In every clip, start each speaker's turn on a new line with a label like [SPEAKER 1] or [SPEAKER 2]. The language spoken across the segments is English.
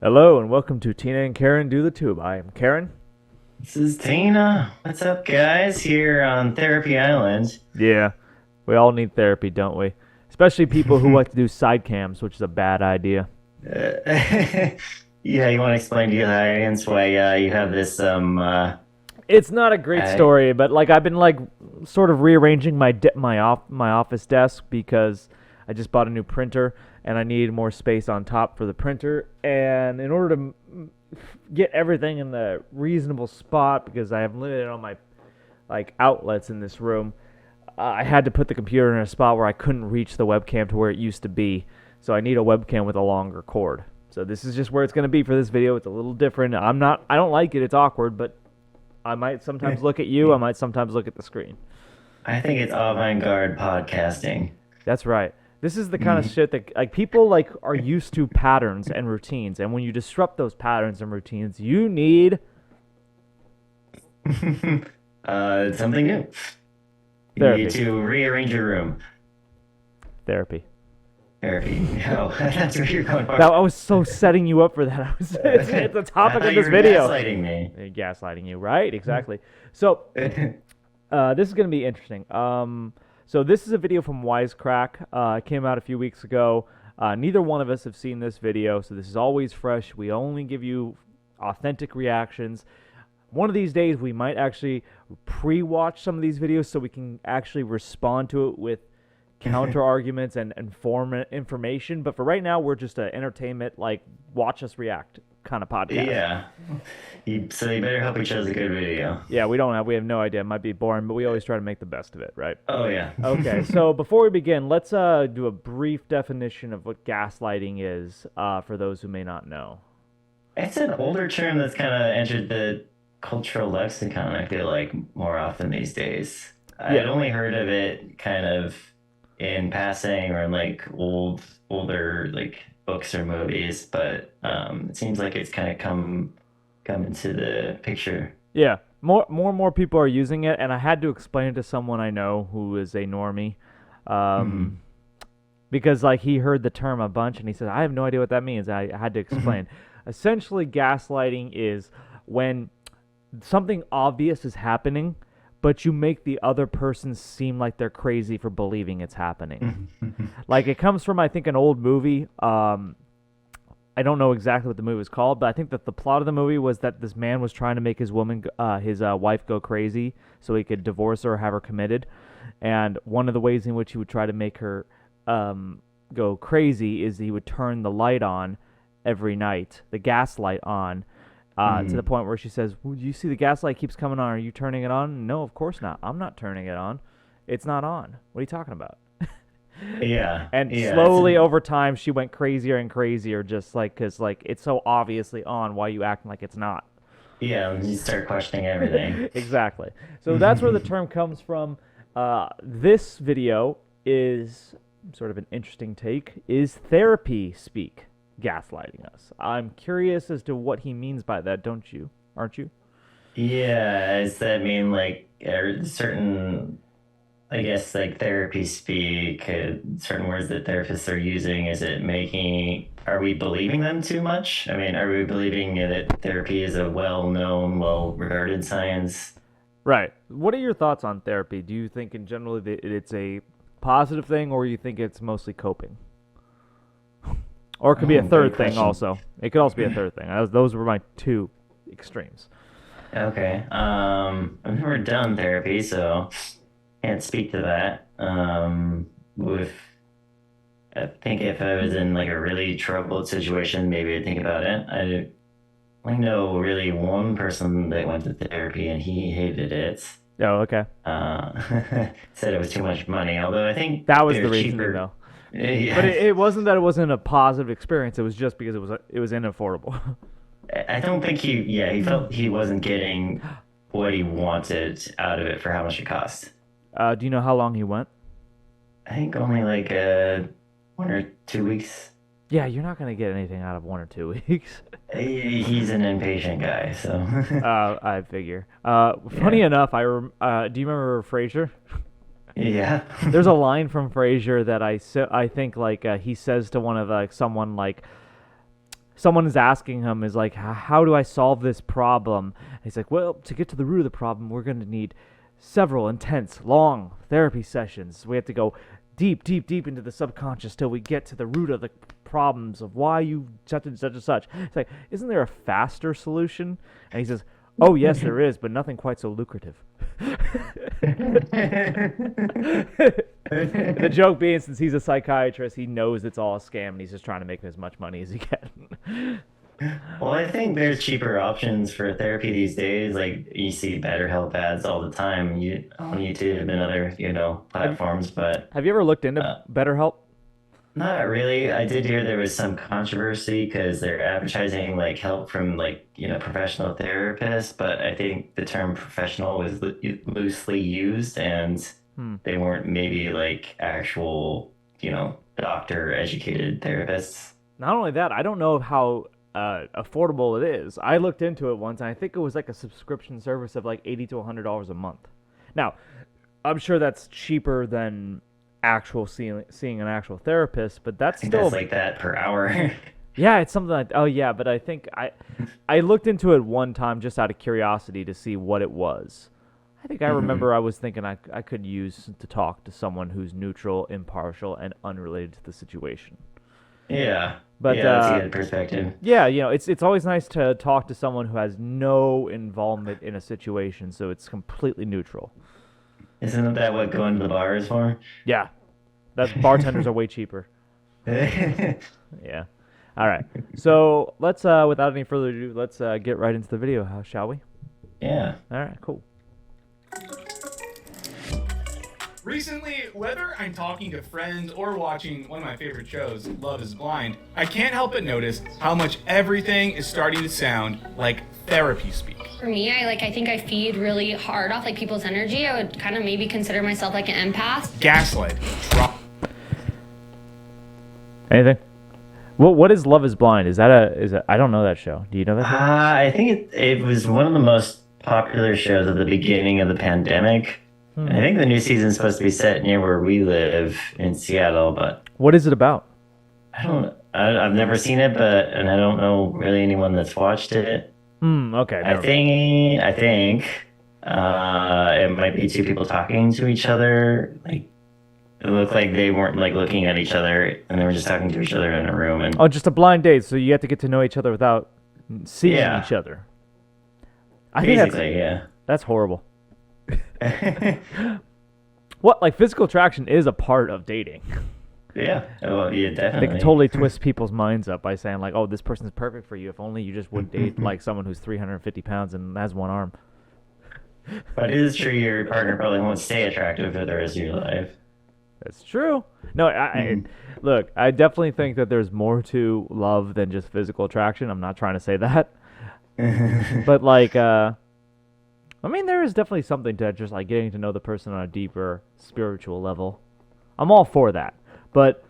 [SPEAKER 1] Hello and welcome to Tina and Karen Do the Tube. I am Karen.
[SPEAKER 2] This is Tina. What's up, guys? Here on Therapy Island.
[SPEAKER 1] Yeah, we all need therapy, don't we? Especially people who like to do side cams, which is a bad idea.
[SPEAKER 2] Yeah, you want to explain to the audience why you have this
[SPEAKER 1] It's not a great
[SPEAKER 2] uh,
[SPEAKER 1] story, but like I've been like sort of rearranging my office desk because I just bought a new printer and I need more space on top for the printer. And in order to get everything in the reasonable spot, because I have limited on my like outlets in this room, I had to put the computer in a spot where I couldn't reach the webcam to where it used to be. So I need a webcam with a longer cord. So this is just where it's going to be for this video. It's a little different. I don't like it. It's awkward, but I might sometimes look at you. I might sometimes look at the screen.
[SPEAKER 2] I think it's avant-garde podcasting.
[SPEAKER 1] That's right. This is the kind of shit that like people like are used to patterns and routines, and when you disrupt those patterns and routines, you need
[SPEAKER 2] Something new. You need
[SPEAKER 1] therapy.
[SPEAKER 2] to rearrange your room.
[SPEAKER 1] Therapy.
[SPEAKER 2] Therapy. No, that's where you're going for.
[SPEAKER 1] That I was so setting you up for that. It's the
[SPEAKER 2] I
[SPEAKER 1] topic of
[SPEAKER 2] thought you
[SPEAKER 1] this
[SPEAKER 2] were
[SPEAKER 1] video.
[SPEAKER 2] gaslighting me.
[SPEAKER 1] Gaslighting you, right? Exactly. So this is gonna be interesting. So this is a video from Wisecrack. It came out a few weeks ago. Neither one of us have seen this video, so this is always fresh. We only give you authentic reactions. One of these days, we might actually pre-watch some of these videos so we can actually respond to it with counter arguments and information. But for right now, we're just an entertainment, like watch us react kind of podcast.
[SPEAKER 2] Yeah. So you better hope we chose a good video.
[SPEAKER 1] Yeah, we have no idea. It might be boring, but we always try to make the best of it, right?
[SPEAKER 2] Oh yeah.
[SPEAKER 1] Okay, so before we begin, let's do a brief definition of what gaslighting is for those who may not know.
[SPEAKER 2] It's an older term that's kind of entered the cultural lexicon, I feel like, more often these days. I'd
[SPEAKER 1] Yeah,
[SPEAKER 2] only heard of it kind of in passing or in like older like books or movies, but it seems like it's kind of come into the picture.
[SPEAKER 1] yeah. And more people are using it, and I had to explain it to someone I know who is a normie,
[SPEAKER 2] Hmm.
[SPEAKER 1] um, because like he heard the term a bunch, and he said, "I have no idea what that means." I had to explain. Essentially, gaslighting is when something obvious is happening, but you make the other person seem like they're crazy for believing it's happening. Like it comes from I think an old movie. I don't know exactly what the movie was called, but I think that the plot of the movie was that this man was trying to make his wife go crazy so he could divorce her or have her committed. And one of the ways in which he would try to make her go crazy is he would turn the light on every night, the gas light on, to the
[SPEAKER 2] Hmm.
[SPEAKER 1] point where she says, well, you see the gas light keeps coming on. Are you turning it on? No, of course not. I'm not turning it on. It's not on. What are you talking about?
[SPEAKER 2] Yeah,
[SPEAKER 1] And
[SPEAKER 2] yeah,
[SPEAKER 1] slowly over time, she went crazier and crazier, just like because like it's so obviously on. Why are you acting like it's not?
[SPEAKER 2] yeah. You start questioning everything.
[SPEAKER 1] Exactly. So that's where the term comes from. This video is sort of an interesting take. Is therapy speak gaslighting us? I'm curious as to what he means by that. Don't you? Aren't you?
[SPEAKER 2] Yeah, does that mean like certain, I guess, like therapy speak, certain words that therapists are using? Is it making, are we believing them too much? I mean, are we believing that therapy is a well-known, well-regarded science?
[SPEAKER 1] Right. What are your thoughts on therapy? Do you think in general that it's a positive thing, or you think it's mostly coping? Or it could be a
[SPEAKER 2] Oh, great
[SPEAKER 1] third thing
[SPEAKER 2] question.
[SPEAKER 1] also. It could also be a third thing. Those were my two extremes.
[SPEAKER 2] Okay. I've never done therapy, so can't speak to that. With I think if I was in like a really troubled situation, maybe I'd think about it. I know really one person that went to therapy and he hated it.
[SPEAKER 1] Oh, okay.
[SPEAKER 2] Said it was too much money, although I think
[SPEAKER 1] That was
[SPEAKER 2] they're
[SPEAKER 1] the reasoning
[SPEAKER 2] cheaper.
[SPEAKER 1] though. But
[SPEAKER 2] Yeah,
[SPEAKER 1] it wasn't that it wasn't a positive experience. It was just because it was inaffordable.
[SPEAKER 2] I don't think yeah, he felt he wasn't getting what he wanted out of it for how much it cost.
[SPEAKER 1] Do you know how long he went?
[SPEAKER 2] I think only like 1 or 2 weeks.
[SPEAKER 1] Yeah, you're not gonna get anything out of 1 or 2 weeks.
[SPEAKER 2] He's an impatient guy, so
[SPEAKER 1] I figure. Funny
[SPEAKER 2] yeah.
[SPEAKER 1] enough, do you remember Frasier?
[SPEAKER 2] Yeah.
[SPEAKER 1] There's a line from Frasier that I think like he says to one of someone like someone is asking him is like, how do I solve this problem? And he's like, well, to get to the root of the problem, we're going to need several intense, long therapy sessions. We have to go deep, deep, deep into the subconscious till we get to the root of the problems of why you such and such and such. It's like, isn't there a faster solution? And he says, oh, yes, there is, but nothing quite so lucrative. The joke being, since he's a psychiatrist, he knows it's all a scam and he's just trying to make as much money as he can.
[SPEAKER 2] Well, I think there's cheaper options for therapy these days. Like you see BetterHelp ads all the time on YouTube and other, platforms, but
[SPEAKER 1] Have you ever looked into
[SPEAKER 2] uh,
[SPEAKER 1] BetterHelp?
[SPEAKER 2] not really. I did hear there was some controversy because they're advertising like help from like, professional therapists, but I think the term professional was loosely used and
[SPEAKER 1] Hmm.
[SPEAKER 2] they weren't maybe like actual, doctor educated therapists.
[SPEAKER 1] Not only that, I don't know how affordable it is. I looked into it once, and I think it was like a subscription service of like $80 to $100 a month. Now, I'm sure that's cheaper than seeing an actual therapist, but
[SPEAKER 2] I
[SPEAKER 1] that's
[SPEAKER 2] think
[SPEAKER 1] still
[SPEAKER 2] that's like that per hour.
[SPEAKER 1] yeah, it's something like oh yeah, but I think I looked into it one time just out of curiosity to see what it was. I think I
[SPEAKER 2] Hmm.
[SPEAKER 1] remember I was thinking I could use to talk to someone who's neutral, impartial, and unrelated to the situation.
[SPEAKER 2] Yeah.
[SPEAKER 1] But
[SPEAKER 2] Yeah, that's a good perspective.
[SPEAKER 1] yeah, it's always nice to talk to someone who has no involvement in a situation, so it's completely neutral.
[SPEAKER 2] Isn't that what going to the bar is for?
[SPEAKER 1] Yeah, that's bartenders are way cheaper. Yeah. All right. So let's without any further ado, let's get right into the video, shall we?
[SPEAKER 2] Yeah.
[SPEAKER 1] All right, cool.
[SPEAKER 3] Recently, whether I'm talking to friends or watching one of my favorite shows, Love is Blind, I can't help but notice how much everything is starting to sound like therapy speak.
[SPEAKER 4] For me, I think I feed really hard off like people's energy. I would kind of maybe consider myself like an empath.
[SPEAKER 3] Gaslight. Drop.
[SPEAKER 1] Anything? What is Love is Blind? I don't know that show. Do you know that show?
[SPEAKER 2] I think it was one of the most popular shows at the beginning of the pandemic. I think the new season's supposed to be set near where we live in Seattle, but
[SPEAKER 1] What is it about?
[SPEAKER 2] I've never seen it, and I don't know really anyone that's watched it.
[SPEAKER 1] Okay.
[SPEAKER 2] I think it might be two people talking to each other. Like it looked like they weren't like looking at each other, and they were just talking to each other in a room. And
[SPEAKER 1] Oh, just a blind date, so you have to get to know each other without seeing
[SPEAKER 2] yeah,
[SPEAKER 1] each other. I think
[SPEAKER 2] basically,
[SPEAKER 1] that's horrible.
[SPEAKER 2] yeah,
[SPEAKER 1] What like physical attraction is a part of dating.
[SPEAKER 2] yeah. Well, yeah,
[SPEAKER 1] They
[SPEAKER 2] definitely.
[SPEAKER 1] can totally twist people's minds up by saying like, "Oh, this person's perfect for you. If only you just would date like someone who's 350 pounds and has one arm."
[SPEAKER 2] But it is true your partner probably won't stay attractive for the rest of your life.
[SPEAKER 1] That's true. No, look. I definitely think that there's more to love than just physical attraction. I'm not trying to say that, but like, I mean, there is definitely something to just like getting to know the person on a deeper spiritual level. I'm all for that, but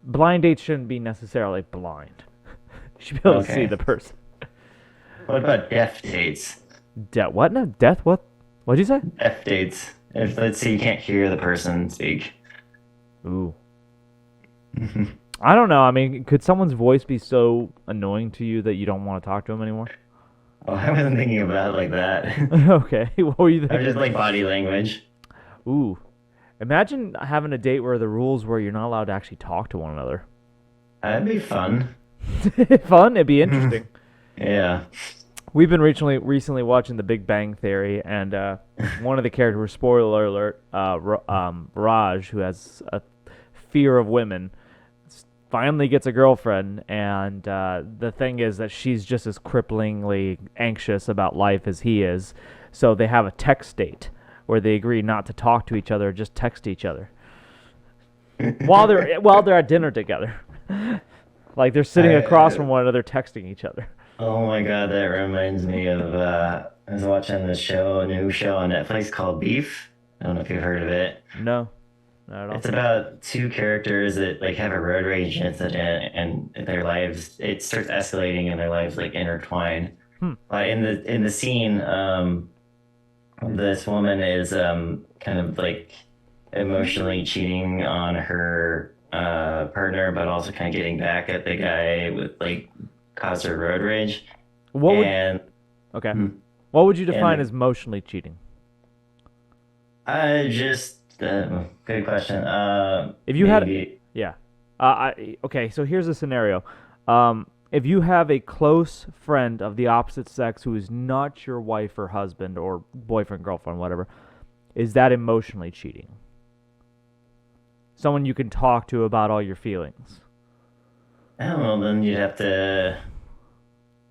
[SPEAKER 1] blind dates shouldn't be necessarily blind. You should be able to see
[SPEAKER 2] Okay.
[SPEAKER 1] the person.
[SPEAKER 2] What about deaf dates?
[SPEAKER 1] What? No, death? What? What'd you say?
[SPEAKER 2] Deaf dates. If let's say you can't hear the person speak.
[SPEAKER 1] Ooh. I don't know. I mean, could someone's voice be so annoying to you that you don't want to talk to them anymore?
[SPEAKER 2] Oh, I wasn't thinking about it like that.
[SPEAKER 1] Okay. What were you
[SPEAKER 2] I'm
[SPEAKER 1] thinking?
[SPEAKER 2] just like body language.
[SPEAKER 1] Ooh. Imagine having a date where the rules were you're not allowed to actually talk to one another.
[SPEAKER 2] That'd be fun.
[SPEAKER 1] Fun. It'd be interesting.
[SPEAKER 2] Yeah.
[SPEAKER 1] We've been recently watching The Big Bang Theory, and one of the characters, spoiler alert, Raj, who has a fear of women, finally gets a girlfriend, and the thing is that she's just as cripplingly anxious about life as he is. So they have a text date where they agree not to talk to each other, just text each other while they're at dinner together. Like they're sitting across from one another, texting each other.
[SPEAKER 2] Oh my God, that reminds me of I was watching this show, a new show on Netflix called Beef. I don't know if you've heard of it.
[SPEAKER 1] No, not at all.
[SPEAKER 2] It's about two characters that like have a road rage incident and their lives it starts escalating and their lives like intertwine.
[SPEAKER 1] Hmm.
[SPEAKER 2] In the scene, this woman is kind of like emotionally cheating on her partner, but also kind of getting back at the guy with like caused her road rage.
[SPEAKER 1] What would
[SPEAKER 2] And
[SPEAKER 1] okay? What would you define
[SPEAKER 2] and
[SPEAKER 1] as emotionally cheating?
[SPEAKER 2] I just good question.
[SPEAKER 1] If you had,
[SPEAKER 2] Maybe
[SPEAKER 1] yeah, okay. So here's a scenario. If you have a close friend of the opposite sex who is not your wife or husband or boyfriend, girlfriend, whatever, is that emotionally cheating? Someone you can talk to about all your feelings.
[SPEAKER 2] I don't know. Then you'd have to.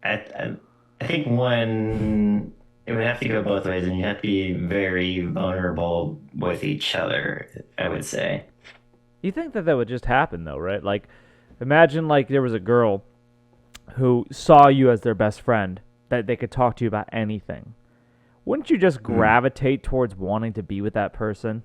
[SPEAKER 2] I think one it would have to go both ways, and you have to be very vulnerable with each other. I would say.
[SPEAKER 1] You think that would just happen though, right? Like, imagine like there was a girl who saw you as their best friend that they could talk to you about anything. Wouldn't you just gravitate towards wanting to be with that person?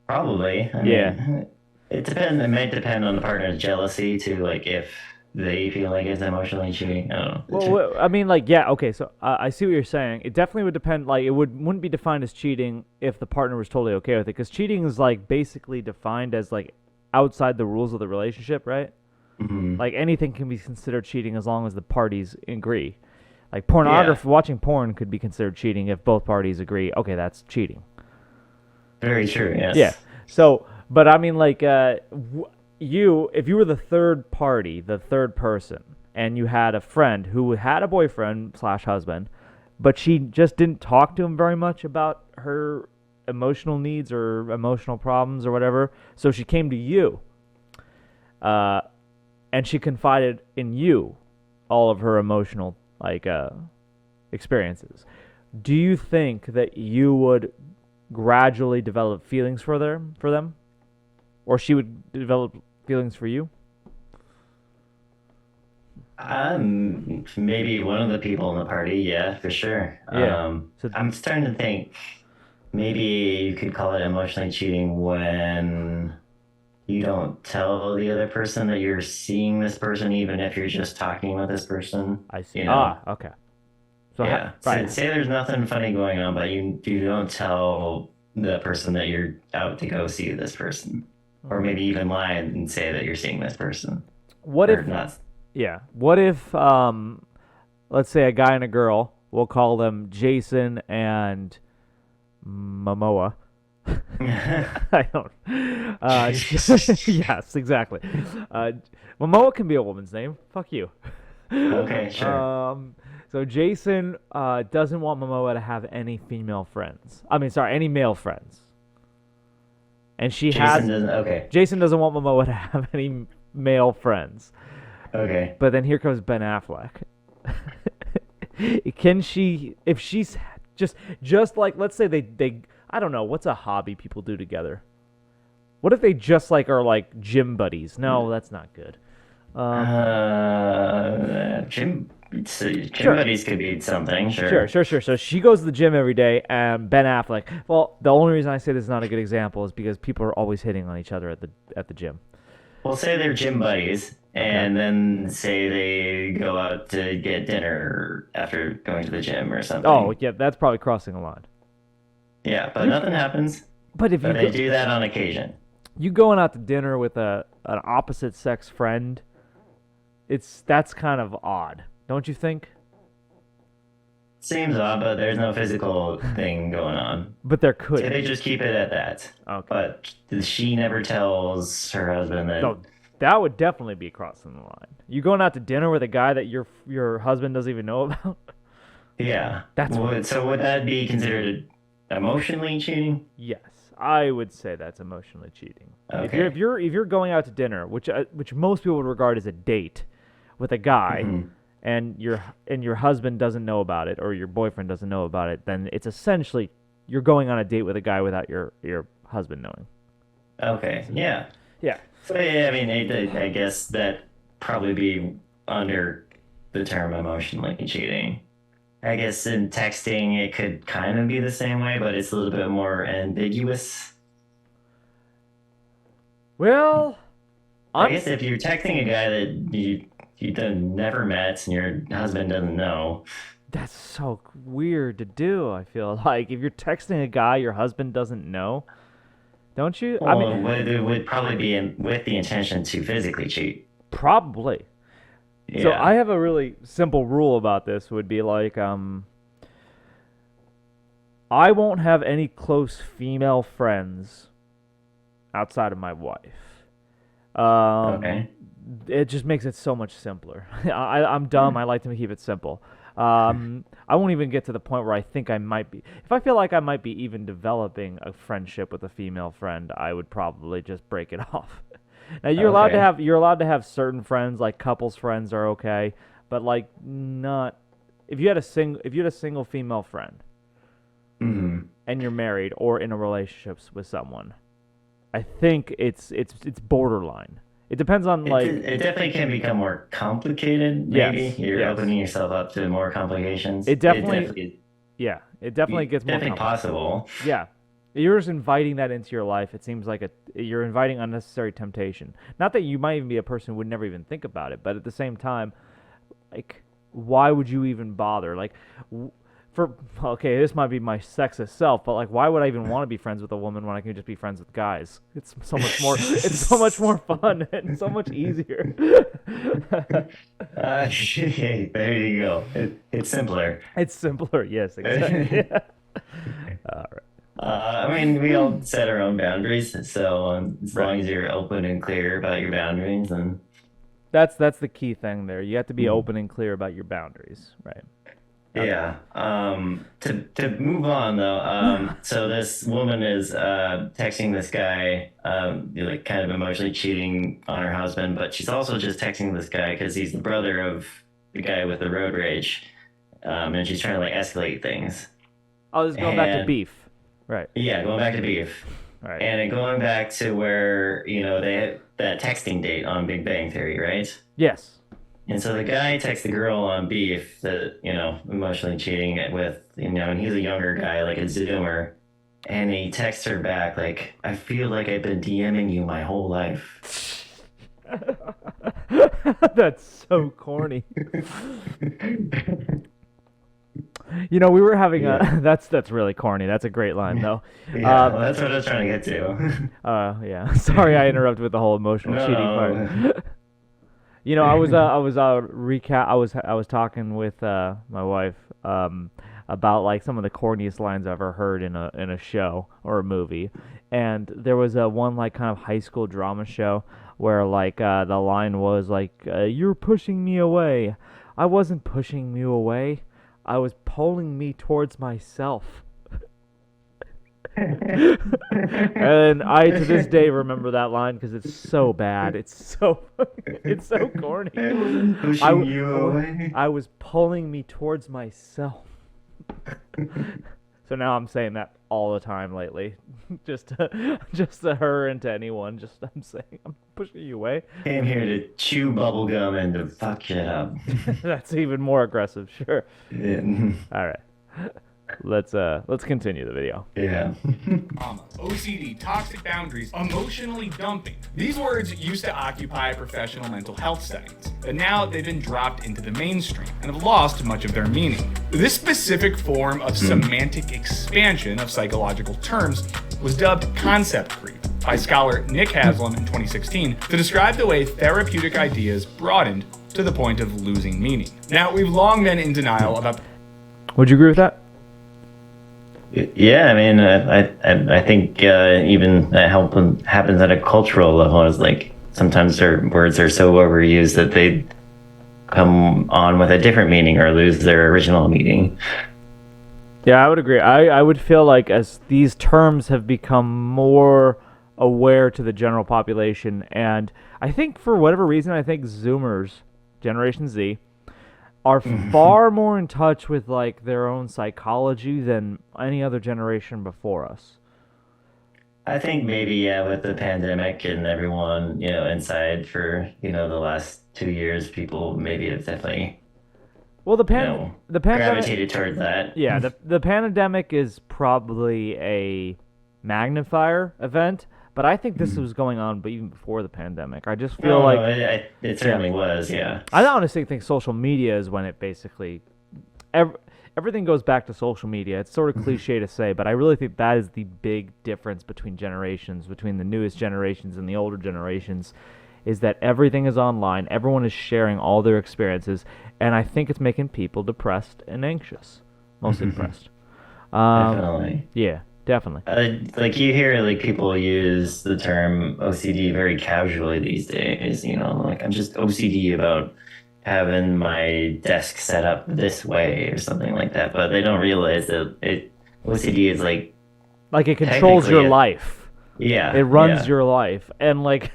[SPEAKER 2] Probably. I
[SPEAKER 1] Yeah.
[SPEAKER 2] mean, it depends. It might depend on the partner's jealousy too. Like if they feel like it's emotionally cheating. I don't know.
[SPEAKER 1] Well, I mean, like, yeah, okay. So I see what you're saying. It definitely would depend. Like, it wouldn't be defined as cheating if the partner was totally okay with it, because cheating is like basically defined as like outside the rules of the relationship, right? Like anything can be considered cheating as long as the parties agree. Like pornography, watching porn could be considered cheating if both parties agree. Okay, that's cheating.
[SPEAKER 2] Very true. Yes.
[SPEAKER 1] Yeah. So, but I mean, like, if you were the third party, the third person, and you had a friend who had a boyfriend slash husband, but she just didn't talk to him very much about her emotional needs or emotional problems or whatever, so she came to you, and she confided in you all of her emotional experiences. Do you think that you would gradually develop feelings for them, or she would develop feelings for you?
[SPEAKER 2] Maybe one of the people in the party. Yeah, for sure.
[SPEAKER 1] Yeah. So
[SPEAKER 2] I'm starting to think maybe you could call it emotionally cheating when you don't tell the other person that you're seeing this person, even if you're just talking with this person.
[SPEAKER 1] I see.
[SPEAKER 2] You know?
[SPEAKER 1] Okay. So
[SPEAKER 2] Yeah.
[SPEAKER 1] right.
[SPEAKER 2] Say there's nothing funny going on, but you don't tell the person that you're out to go see this person, or maybe even lie and say that you're seeing this person.
[SPEAKER 1] What
[SPEAKER 2] Or
[SPEAKER 1] if?
[SPEAKER 2] not?
[SPEAKER 1] Yeah. What if? Let's say a guy and a girl. We'll call them Jason and Momoa. I don't. Yes, exactly. Momoa can be a woman's name. Fuck you.
[SPEAKER 2] Okay, sure.
[SPEAKER 1] So Jason doesn't want Momoa to have any female friends. I mean, sorry, any male friends. And Jason doesn't want Momoa to have any male friends.
[SPEAKER 2] Okay.
[SPEAKER 1] But then here comes Ben Affleck. Can she, if she's just like, let's say they I don't know, what's a hobby people do together? What if they just like are like gym buddies? No, that's not good.
[SPEAKER 2] Gym
[SPEAKER 1] Sure.
[SPEAKER 2] buddies could be something. Sure.
[SPEAKER 1] Sure. So she goes to the gym every day, and Ben Affleck. Well, the only reason I say this is not a good example is because people are always hitting on each other at the gym.
[SPEAKER 2] Well, say they're gym buddies, and then say they go out to get dinner after going to the gym or something.
[SPEAKER 1] Oh, yeah, that's probably crossing a line.
[SPEAKER 2] Yeah, but nothing happens.
[SPEAKER 1] But if
[SPEAKER 2] But they do that on occasion.
[SPEAKER 1] you going out to dinner with an opposite sex friend, that's kind of odd, don't you think?
[SPEAKER 2] Seems odd, but there's no physical thing going on.
[SPEAKER 1] But there could.
[SPEAKER 2] Say they just keep it at that.
[SPEAKER 1] Okay.
[SPEAKER 2] But she never tells her husband that.
[SPEAKER 1] No, that would definitely be crossing the line. You going out to dinner with a guy that your husband doesn't even know about?
[SPEAKER 2] Yeah.
[SPEAKER 1] That's
[SPEAKER 2] So would that be considered emotionally cheating?
[SPEAKER 1] Yes, I would say that's emotionally cheating.
[SPEAKER 2] Okay.
[SPEAKER 1] If you're going out to dinner, which most people would regard as a date, with a guy, and your husband doesn't know about it, or your boyfriend doesn't know about it, then it's essentially you're going on a date with a guy without your husband knowing.
[SPEAKER 2] Okay. Yeah.
[SPEAKER 1] Yeah.
[SPEAKER 2] So yeah, I mean, I guess that probably be under the term emotionally cheating. I guess in texting it could kind of be the same way, but it's a little bit more ambiguous.
[SPEAKER 1] Well,
[SPEAKER 2] I guess if you're texting a guy that you never met and your husband doesn't know,
[SPEAKER 1] That's so weird to do. I feel like if you're texting a guy your husband doesn't know, don't you? I
[SPEAKER 2] Well,
[SPEAKER 1] mean,
[SPEAKER 2] it would probably be with the intention to physically cheat.
[SPEAKER 1] probably. So
[SPEAKER 2] Yeah.
[SPEAKER 1] I have a really simple rule about this. Would be like, I won't have any close female friends outside of my wife.
[SPEAKER 2] Okay.
[SPEAKER 1] It just makes it so much simpler. I'm dumb. I like to keep it simple. I won't even get to the point where I think I might be. If I feel like I might be even developing a friendship with a female friend, I would probably just break it off. Now
[SPEAKER 2] Okay.
[SPEAKER 1] you're allowed to have certain friends, like couples friends are okay, but like not if you had a single female friend
[SPEAKER 2] Hmm.
[SPEAKER 1] and you're married or in a relationship with someone, I think it's borderline. It depends on
[SPEAKER 2] It definitely can become more complicated. Maybe
[SPEAKER 1] yes,
[SPEAKER 2] you're
[SPEAKER 1] yes.
[SPEAKER 2] opening yourself up to more complications.
[SPEAKER 1] It definitely
[SPEAKER 2] It
[SPEAKER 1] yeah, it definitely gets more
[SPEAKER 2] definitely
[SPEAKER 1] complicated.
[SPEAKER 2] possible.
[SPEAKER 1] Yeah. You're just inviting that into your life. It seems like you're inviting unnecessary temptation. Not that you might even be a person who would never even think about it, but at the same time, like, why would you even bother? Like, for okay, this might be my sexist self, but like, why would I even want to be friends with a woman when I can just be friends with guys? It's so much more. It's so much more fun and so much easier.
[SPEAKER 2] Hey, there you go. It's simpler.
[SPEAKER 1] It's simpler. Yes, exactly. All right.
[SPEAKER 2] I mean, we all set our own boundaries, so as
[SPEAKER 1] Right.
[SPEAKER 2] long as you're open and clear about your boundaries, then
[SPEAKER 1] That's the key thing there. You have to be
[SPEAKER 2] Mhm.
[SPEAKER 1] open and clear about your boundaries, right?
[SPEAKER 2] yeah. To move on though, so this woman is texting this guy, like kind of emotionally cheating on her husband, but she's also just texting this guy because he's the brother of the guy with the road rage, and she's trying to like escalate things.
[SPEAKER 1] Oh, this is going back to
[SPEAKER 2] And
[SPEAKER 1] beef. Right.
[SPEAKER 2] yeah, going back to beef.
[SPEAKER 1] Right.
[SPEAKER 2] And then going back to where, they had that texting date on Big Bang Theory, right?
[SPEAKER 1] Yes.
[SPEAKER 2] And so the guy texts the girl on beef that, emotionally cheating with, and he's a younger guy, like a Zoomer. And he texts her back, like, I feel like I've been DMing you my whole life.
[SPEAKER 1] That's so corny. You know, we were having
[SPEAKER 2] Yeah.
[SPEAKER 1] a that's really corny. That's a great line though.
[SPEAKER 2] Yeah, well, that's what I was trying to get to.
[SPEAKER 1] Yeah. Sorry, I interrupted with the whole emotional cheating
[SPEAKER 2] No.
[SPEAKER 1] part. You know, I was talking with my wife about like some of the corniest lines I've ever heard in a show or a movie, and there was a one like kind of high school drama show where like the line was like, "You're pushing me away." I wasn't pushing you away. I was pulling me towards myself. And I to this day remember that line because it's so bad. It's so corny.
[SPEAKER 2] Pushing you away.
[SPEAKER 1] I was pulling me towards myself. So now I'm saying that all the time lately, just to her and to anyone. Just I'm saying I'm pushing you away.
[SPEAKER 2] Came here to chew bubblegum and to fuck shit up.
[SPEAKER 1] That's even more aggressive. Sure.
[SPEAKER 2] Yeah.
[SPEAKER 1] All right. Let's continue the video.
[SPEAKER 2] Yeah.
[SPEAKER 3] Trauma, OCD, toxic boundaries, emotionally dumping. These words used to occupy professional mental health settings, but now they've been dropped into the mainstream and have lost much of their meaning. This specific form of semantic expansion of psychological terms was dubbed concept creep by scholar Nick Haslam in 2016 to describe the way therapeutic ideas broadened to the point of losing meaning. Now, we've long been in denial about
[SPEAKER 1] Would you agree with that?
[SPEAKER 2] Yeah, I mean, I think even that happens at a cultural level. Is like sometimes their words are so overused that they come on with a different meaning or lose their original meaning.
[SPEAKER 1] Yeah, I would agree. I would feel like as these terms have become more aware to the general population, and I think for whatever reason, I think Zoomers, Generation Z, are far more in touch with like their own psychology than any other generation before us.
[SPEAKER 2] I think maybe with the pandemic and everyone inside for the last 2 years, people maybe have definitely
[SPEAKER 1] Well, the pandemic,
[SPEAKER 2] gravitated towards that.
[SPEAKER 1] yeah, the pandemic is probably a magnifier event, but I think this was going on, but even before the pandemic. I just feel
[SPEAKER 2] It certainly was, yeah.
[SPEAKER 1] I honestly think social media is when it basically everything goes back to social media. It's sort of cliche to say, but I really think that is the big difference between generations, between the newest generations and the older generations, is that everything is online. Everyone is sharing all their experiences, and I think it's making people depressed and anxious, mostly depressed.
[SPEAKER 2] Definitely.
[SPEAKER 1] Yeah, definitely.
[SPEAKER 2] Like you hear like people use the term OCD very casually these days, like I'm just OCD about having my desk set up this way or something like that, but they don't realize that OCD is like
[SPEAKER 1] it controls your
[SPEAKER 2] technically
[SPEAKER 1] life.
[SPEAKER 2] Yeah.
[SPEAKER 1] It runs
[SPEAKER 2] yeah.
[SPEAKER 1] your life, and like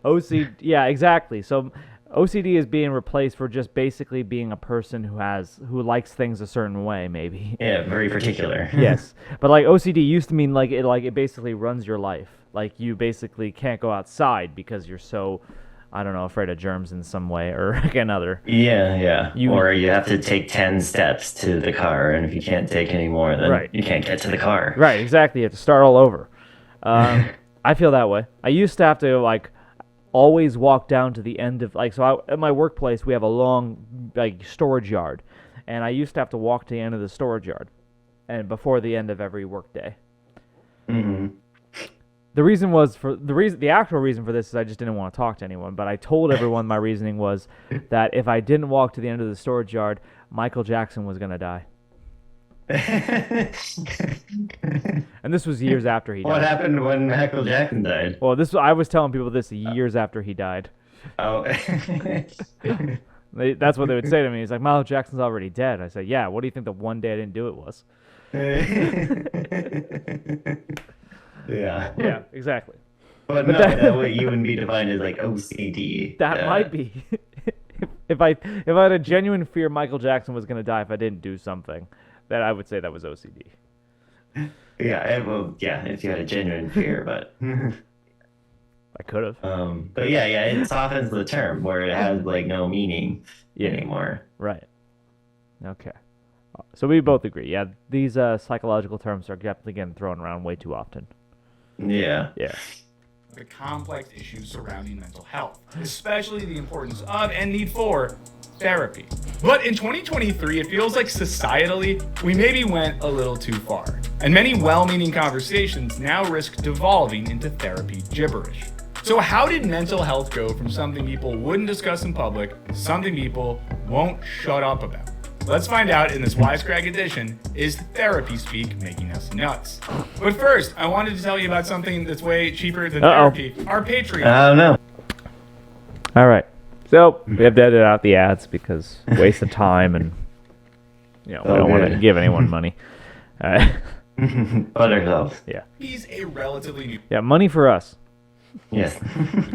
[SPEAKER 1] OCD, yeah, exactly. So OCD is being replaced for just basically being a person who likes things a certain way, maybe.
[SPEAKER 2] Yeah, very particular.
[SPEAKER 1] Yes, but like OCD used to mean like it basically runs your life. Like you basically can't go outside because you're so, I don't know, afraid of germs in some way or like another.
[SPEAKER 2] Yeah. Or you have to take 10 steps to the car, and if you can't take any more, then you can't get to the car.
[SPEAKER 1] Right, exactly. You have to start all over. I feel that way. I used to have to like always walk down to the end of at my workplace we have a long like storage yard, and I used to have to walk to the end of the storage yard, and before the end of every work day.
[SPEAKER 2] Mm-hmm.
[SPEAKER 1] The actual reason for this is I just didn't want to talk to anyone, but I told everyone my reasoning was that if I didn't walk to the end of the storage yard, Michael Jackson was gonna die. And this was years after he died.
[SPEAKER 2] What happened when Michael Jackson died?
[SPEAKER 1] Well, I was telling people this years after he died.
[SPEAKER 2] Oh.
[SPEAKER 1] That's what they would say to me. He's like, Michael Jackson's already dead. I said, yeah, what do you think the one day I didn't do it was?
[SPEAKER 2] Yeah.
[SPEAKER 1] Yeah, exactly.
[SPEAKER 2] But no, that way you wouldn't be defined as like OCD.
[SPEAKER 1] That might be. If I had a genuine fear Michael Jackson was going to die if I didn't do something, then I would say that was OCD.
[SPEAKER 2] Yeah, if you had a genuine fear, but
[SPEAKER 1] I could have.
[SPEAKER 2] but yeah, it softens the term where it has like no meaning anymore.
[SPEAKER 1] Right. Okay. So we both agree. Yeah, these psychological terms are definitely getting thrown around way too often.
[SPEAKER 2] Yeah.
[SPEAKER 1] Yeah.
[SPEAKER 3] The complex issues surrounding mental health, especially the importance of and need for therapy. But in 2023, it feels like societally, we maybe went a little too far, and many well-meaning conversations now risk devolving into therapy gibberish. So how did mental health go from something people wouldn't discuss in public to something people won't shut up about? Let's find out in this Wisecrack edition, Is Therapy Speak Making Us Nuts? But first, I wanted to tell you about something that's way cheaper than therapy, our Patreon.
[SPEAKER 2] Oh, no.
[SPEAKER 1] All right. So we have to edit out the ads because waste of time, and we don't want to give anyone money. All right.
[SPEAKER 2] But ourselves.
[SPEAKER 1] Yeah.
[SPEAKER 3] He's a relatively new
[SPEAKER 1] Yeah, money for us.
[SPEAKER 2] Yes.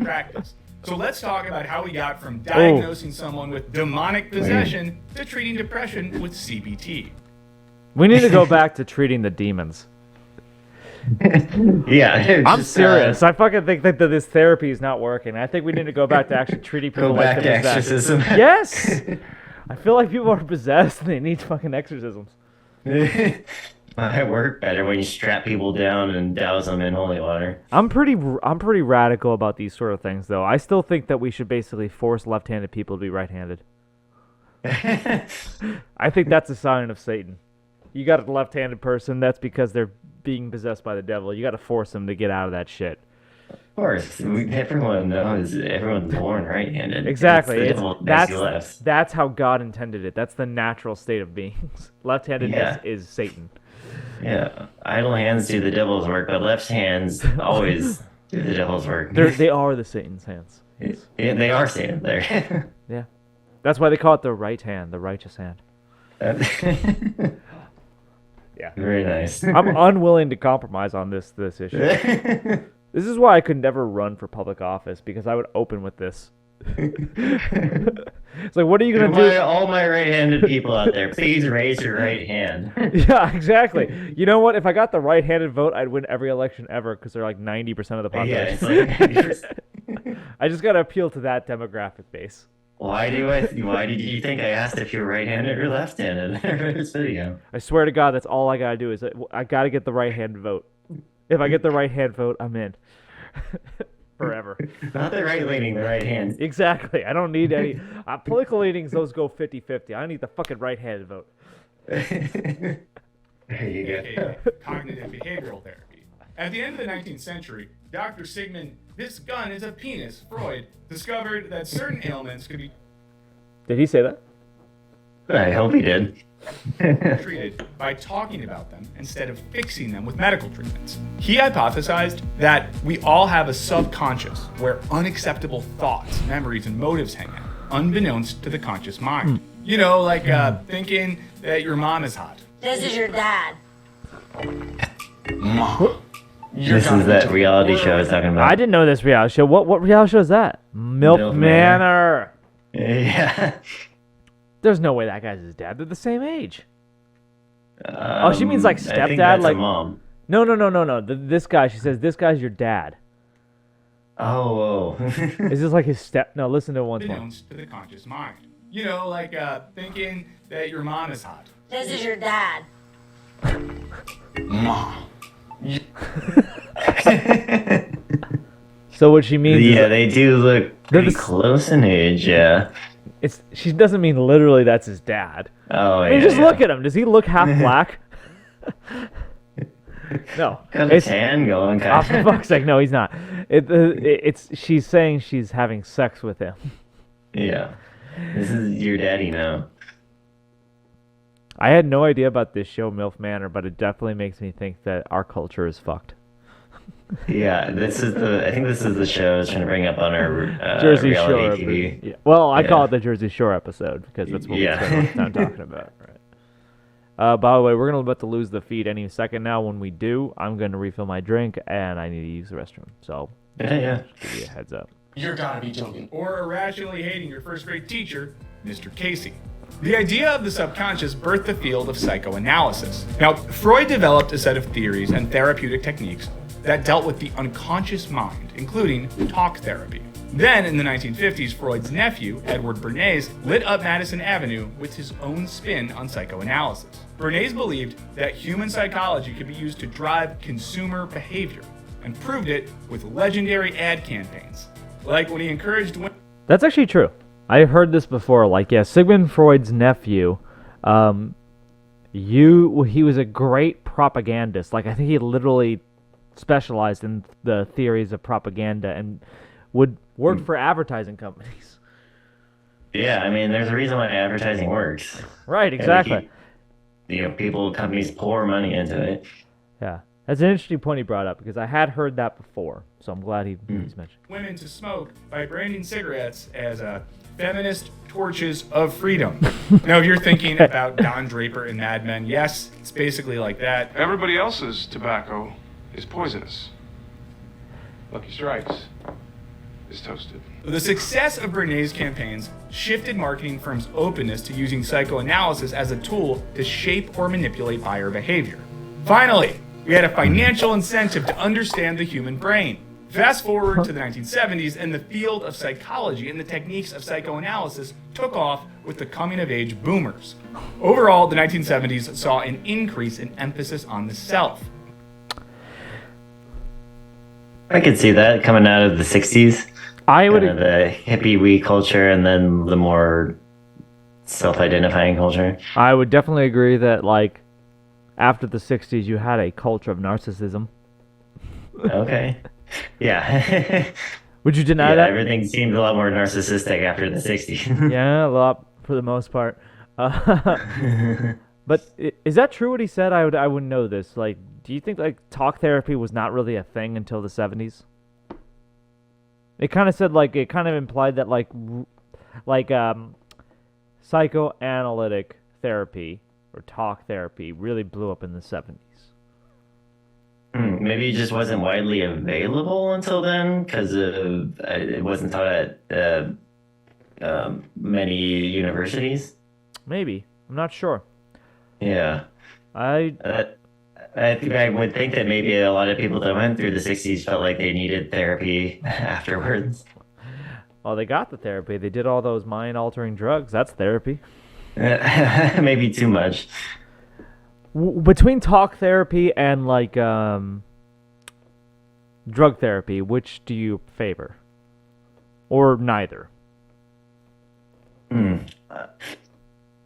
[SPEAKER 3] practice. So let's talk about how we got from diagnosing someone with demonic possession to treating depression with CBT.
[SPEAKER 1] We need to go back to treating the demons.
[SPEAKER 2] Yeah.
[SPEAKER 1] I'm serious. I fucking think that this therapy is not working. I think we need to go back to actually treating people
[SPEAKER 2] Go
[SPEAKER 1] like
[SPEAKER 2] back
[SPEAKER 1] they're
[SPEAKER 2] to
[SPEAKER 1] possessed.
[SPEAKER 2] exorcism.
[SPEAKER 1] Yes. I feel like people are possessed and they need fucking exorcisms.
[SPEAKER 2] Might work better when you strap people down and douse them in holy water.
[SPEAKER 1] I'm pretty radical about these sort of things, though. I still think that we should basically force left-handed people to be right-handed. I think that's a sign of Satan. You got a left-handed person, that's because they're being possessed by the devil. You got to force them to get out of that shit.
[SPEAKER 2] Of course, everyone knows everyone's born right-handed.
[SPEAKER 1] Exactly.
[SPEAKER 2] That's
[SPEAKER 1] That's how God intended it. That's the natural state of beings. Left-handedness is Satan.
[SPEAKER 2] Yeah, idle hands do the devil's work, but left hands always do the devil's work.
[SPEAKER 1] They are the Satan's hands.
[SPEAKER 2] Yeah, they are Satan there.
[SPEAKER 1] Yeah. That's why they call it the right hand, the righteous hand. Yeah.
[SPEAKER 2] Very nice.
[SPEAKER 1] I'm unwilling to compromise on this issue. This is why I could never run for public office, because I would open with this. It's like, what are you going to do?
[SPEAKER 2] All my right-handed people out there, please raise your right hand.
[SPEAKER 1] Yeah, exactly. You know what? If I got the right-handed vote, I'd win every election ever, because they're like 90% of the population.
[SPEAKER 2] Yeah, it's like,
[SPEAKER 1] I just got to appeal to that demographic base.
[SPEAKER 2] Why did you think I asked if you're right-handed or left-handed in this video?
[SPEAKER 1] I swear to God, that's all I got to do is I got to get the right-hand vote. If I get the right-hand vote, I'm in. forever.
[SPEAKER 2] Not the right leaning, the right hand.
[SPEAKER 1] Exactly. I don't need any political leanings. Those go 50-50. I need the fucking right-handed vote.
[SPEAKER 2] There you go.
[SPEAKER 3] aka cognitive behavioral therapy. At the end of the 19th century, Dr. Sigmund "This gun is a penis" Freud discovered that certain ailments could be
[SPEAKER 1] Did he say that?
[SPEAKER 2] I hope he did.
[SPEAKER 3] treated by talking about them instead of fixing them with medical treatments. He hypothesized that we all have a subconscious where unacceptable thoughts, memories, and motives hang out, unbeknownst to the conscious mind. You know, like thinking that your mom is hot.
[SPEAKER 5] This is your dad.
[SPEAKER 2] This is that reality show I was talking about.
[SPEAKER 1] I didn't know this reality show. What reality show is that? MILF Manor.
[SPEAKER 2] Yeah.
[SPEAKER 1] There's no way that guy's his dad. They're the same age. Oh, she means like
[SPEAKER 2] I think
[SPEAKER 1] stepdad,
[SPEAKER 2] that's
[SPEAKER 1] like
[SPEAKER 2] a mom.
[SPEAKER 1] No. This guy. She says this guy's your dad.
[SPEAKER 2] Oh.
[SPEAKER 1] Is this like his step? No, listen to it once more.
[SPEAKER 3] Unbeknownst to the conscious mind. You know, like thinking that your mom is hot.
[SPEAKER 5] This is your dad.
[SPEAKER 1] So what she means
[SPEAKER 2] Yeah,
[SPEAKER 1] is
[SPEAKER 2] they do look pretty
[SPEAKER 1] the s-
[SPEAKER 2] close in age. Yeah.
[SPEAKER 1] she doesn't mean literally that's his dad.
[SPEAKER 2] Oh,
[SPEAKER 1] I mean,
[SPEAKER 2] yeah.
[SPEAKER 1] just look at him. Does he look half black? No.
[SPEAKER 2] Got a
[SPEAKER 1] It's,
[SPEAKER 2] tan going,
[SPEAKER 1] oh, for
[SPEAKER 2] kind
[SPEAKER 1] fuck's sake, no, he's not. It's she's saying she's having sex with him.
[SPEAKER 2] Yeah. This is your daddy now.
[SPEAKER 1] I had no idea about this show, MILF Manor, but it definitely makes me think that our culture is fucked.
[SPEAKER 2] Yeah, I think this is the show I was trying to bring up on our
[SPEAKER 1] Jersey
[SPEAKER 2] reality
[SPEAKER 1] Shore.
[SPEAKER 2] TV.
[SPEAKER 1] Yeah. Well, I call
[SPEAKER 2] Yeah.
[SPEAKER 1] it the Jersey Shore episode because that's what
[SPEAKER 2] Yeah.
[SPEAKER 1] we spend most time talking about. Right. By the way, we're about to lose the feed any second now. When we do, I'm going to refill my drink and I need to use the restroom. So,
[SPEAKER 2] Yeah.
[SPEAKER 1] just give you a heads up.
[SPEAKER 6] You're gotta be joking.
[SPEAKER 3] Or irrationally hating your first grade teacher, Mr. Casey. The idea of the subconscious birthed the field of psychoanalysis. Now, Freud developed a set of theories and therapeutic techniques that dealt with the unconscious mind, including talk therapy. Then, in the 1950s, Freud's nephew, Edward Bernays, lit up Madison Avenue with his own spin on psychoanalysis. Bernays believed that human psychology could be used to drive consumer behavior, and proved it with legendary ad campaigns, like when he encouraged women.
[SPEAKER 1] That's actually true. I've heard this before. Like, yeah, Sigmund Freud's nephew, he was a great propagandist. Like, I think he literally specialized in the theories of propaganda and would work for advertising companies.
[SPEAKER 2] Yeah, I mean, there's a reason why advertising works.
[SPEAKER 1] Right, exactly.
[SPEAKER 2] Companies pour money into it.
[SPEAKER 1] Yeah. That's an interesting point he brought up because I had heard that before, so I'm glad he's mentioned.
[SPEAKER 3] Women to smoke by branding cigarettes as feminist torches of freedom. Now, if you're thinking about Don Draper in Mad Men, yes, it's basically like that.
[SPEAKER 6] Everybody else's tobacco is poisonous. Lucky Strikes is toasted.
[SPEAKER 3] The success of Bernays' campaigns shifted marketing firms' openness to using psychoanalysis as a tool to shape or manipulate buyer behavior. Finally, we had a financial incentive to understand the human brain. Fast forward to the 1970s, and the field of psychology and the techniques of psychoanalysis took off with the coming-of-age boomers. Overall, the 1970s saw an increase in emphasis on the self.
[SPEAKER 2] I could see that coming out of the 60s.
[SPEAKER 1] I would
[SPEAKER 2] Kind of the hippie wee culture and then the more self-identifying culture.
[SPEAKER 1] I would definitely agree that, like, after the 60s, you had a culture of narcissism.
[SPEAKER 2] Okay. Yeah.
[SPEAKER 1] Would you deny
[SPEAKER 2] Yeah,
[SPEAKER 1] that?
[SPEAKER 2] everything seemed a lot more narcissistic after the 60s.
[SPEAKER 1] Yeah, a lot for the most part. But is that true what he said? I wouldn't know this. Like, do you think like talk therapy was not really a thing until the 70s? It kind of said like it kind of implied that like psychoanalytic therapy or talk therapy really blew up in the 70s.
[SPEAKER 2] Maybe it just wasn't widely available until then because it wasn't taught at many universities.
[SPEAKER 1] Maybe. I'm not sure.
[SPEAKER 2] Yeah.
[SPEAKER 1] I
[SPEAKER 2] I would think that maybe a lot of people that went through the 60s felt like they needed therapy afterwards.
[SPEAKER 1] Well, they got the therapy. They did all those mind-altering drugs. That's therapy.
[SPEAKER 2] Maybe too much.
[SPEAKER 1] Between talk therapy and like drug therapy, which do you favor? Or neither?
[SPEAKER 2] Hmm.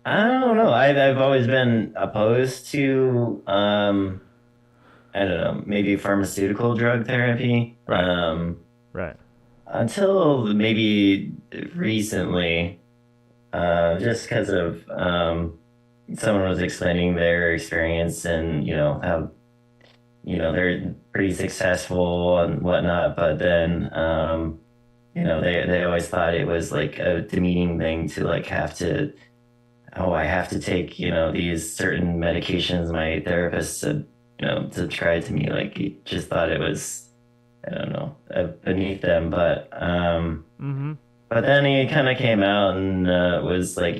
[SPEAKER 2] I don't know. I've always been opposed to I don't know, maybe pharmaceutical drug therapy.
[SPEAKER 1] Right. Right.
[SPEAKER 2] Until maybe recently, just because of someone was explaining their experience and how they're pretty successful and whatnot, but then they always thought it was like a demeaning thing to like have to, oh, I have to take these certain medications my therapist said subscribe to me. Like he just thought it was, I don't know, beneath them. But
[SPEAKER 1] Mm-hmm.
[SPEAKER 2] but then he kind of came out and was like,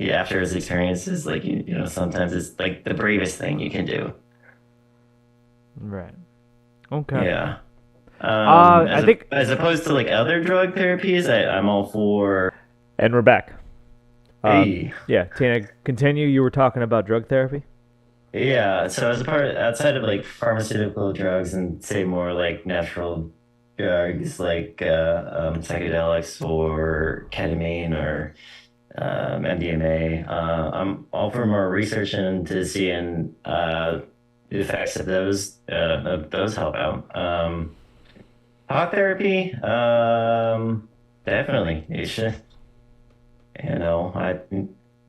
[SPEAKER 2] after his experiences, like sometimes it's like the bravest thing you can do.
[SPEAKER 1] Right. Okay.
[SPEAKER 2] Yeah.
[SPEAKER 1] I think,
[SPEAKER 2] as opposed to like other drug therapies, I'm all for.
[SPEAKER 1] and we're back.
[SPEAKER 2] Hey.
[SPEAKER 1] Yeah, Tina, continue. You were talking about drug therapy.
[SPEAKER 2] Yeah, so as a part outside of like pharmaceutical drugs and say more like natural drugs like psychedelics or ketamine or MDMA, I'm all for more research into seeing the effects of those help out. Talk therapy, definitely. You should. I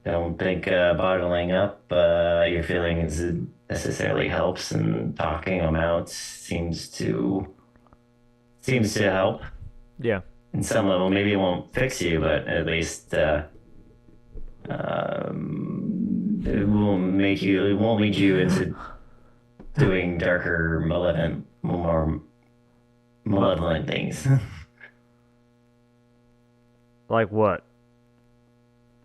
[SPEAKER 2] don't think bottling up your feelings necessarily helps, and talking them out seems to help
[SPEAKER 1] Yeah.
[SPEAKER 2] in some level. Maybe it won't fix you, but at least it won't lead you into doing darker, more malevolent things.
[SPEAKER 1] Like what?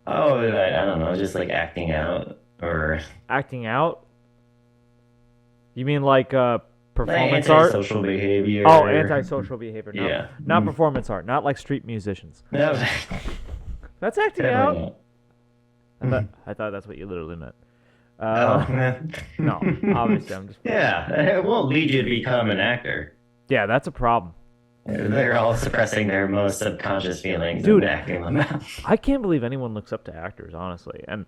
[SPEAKER 2] Oh, I don't know, just like acting out or
[SPEAKER 1] Acting out? You mean like performance
[SPEAKER 2] like
[SPEAKER 1] art?
[SPEAKER 2] antisocial behavior.
[SPEAKER 1] Oh, antisocial behavior. No,
[SPEAKER 2] Yeah.
[SPEAKER 1] not performance art. Not like street musicians.
[SPEAKER 2] No,
[SPEAKER 1] That's acting
[SPEAKER 2] definitely
[SPEAKER 1] out.
[SPEAKER 2] not.
[SPEAKER 1] I thought that's what you literally meant.
[SPEAKER 2] Oh.
[SPEAKER 1] No, obviously I'm just.
[SPEAKER 2] Yeah, it won't lead you to become an actor.
[SPEAKER 1] Yeah, that's a problem.
[SPEAKER 2] They're all suppressing their most subconscious feelings
[SPEAKER 1] Dude.
[SPEAKER 2] and acting them out.
[SPEAKER 1] I can't believe anyone looks up to actors, honestly. And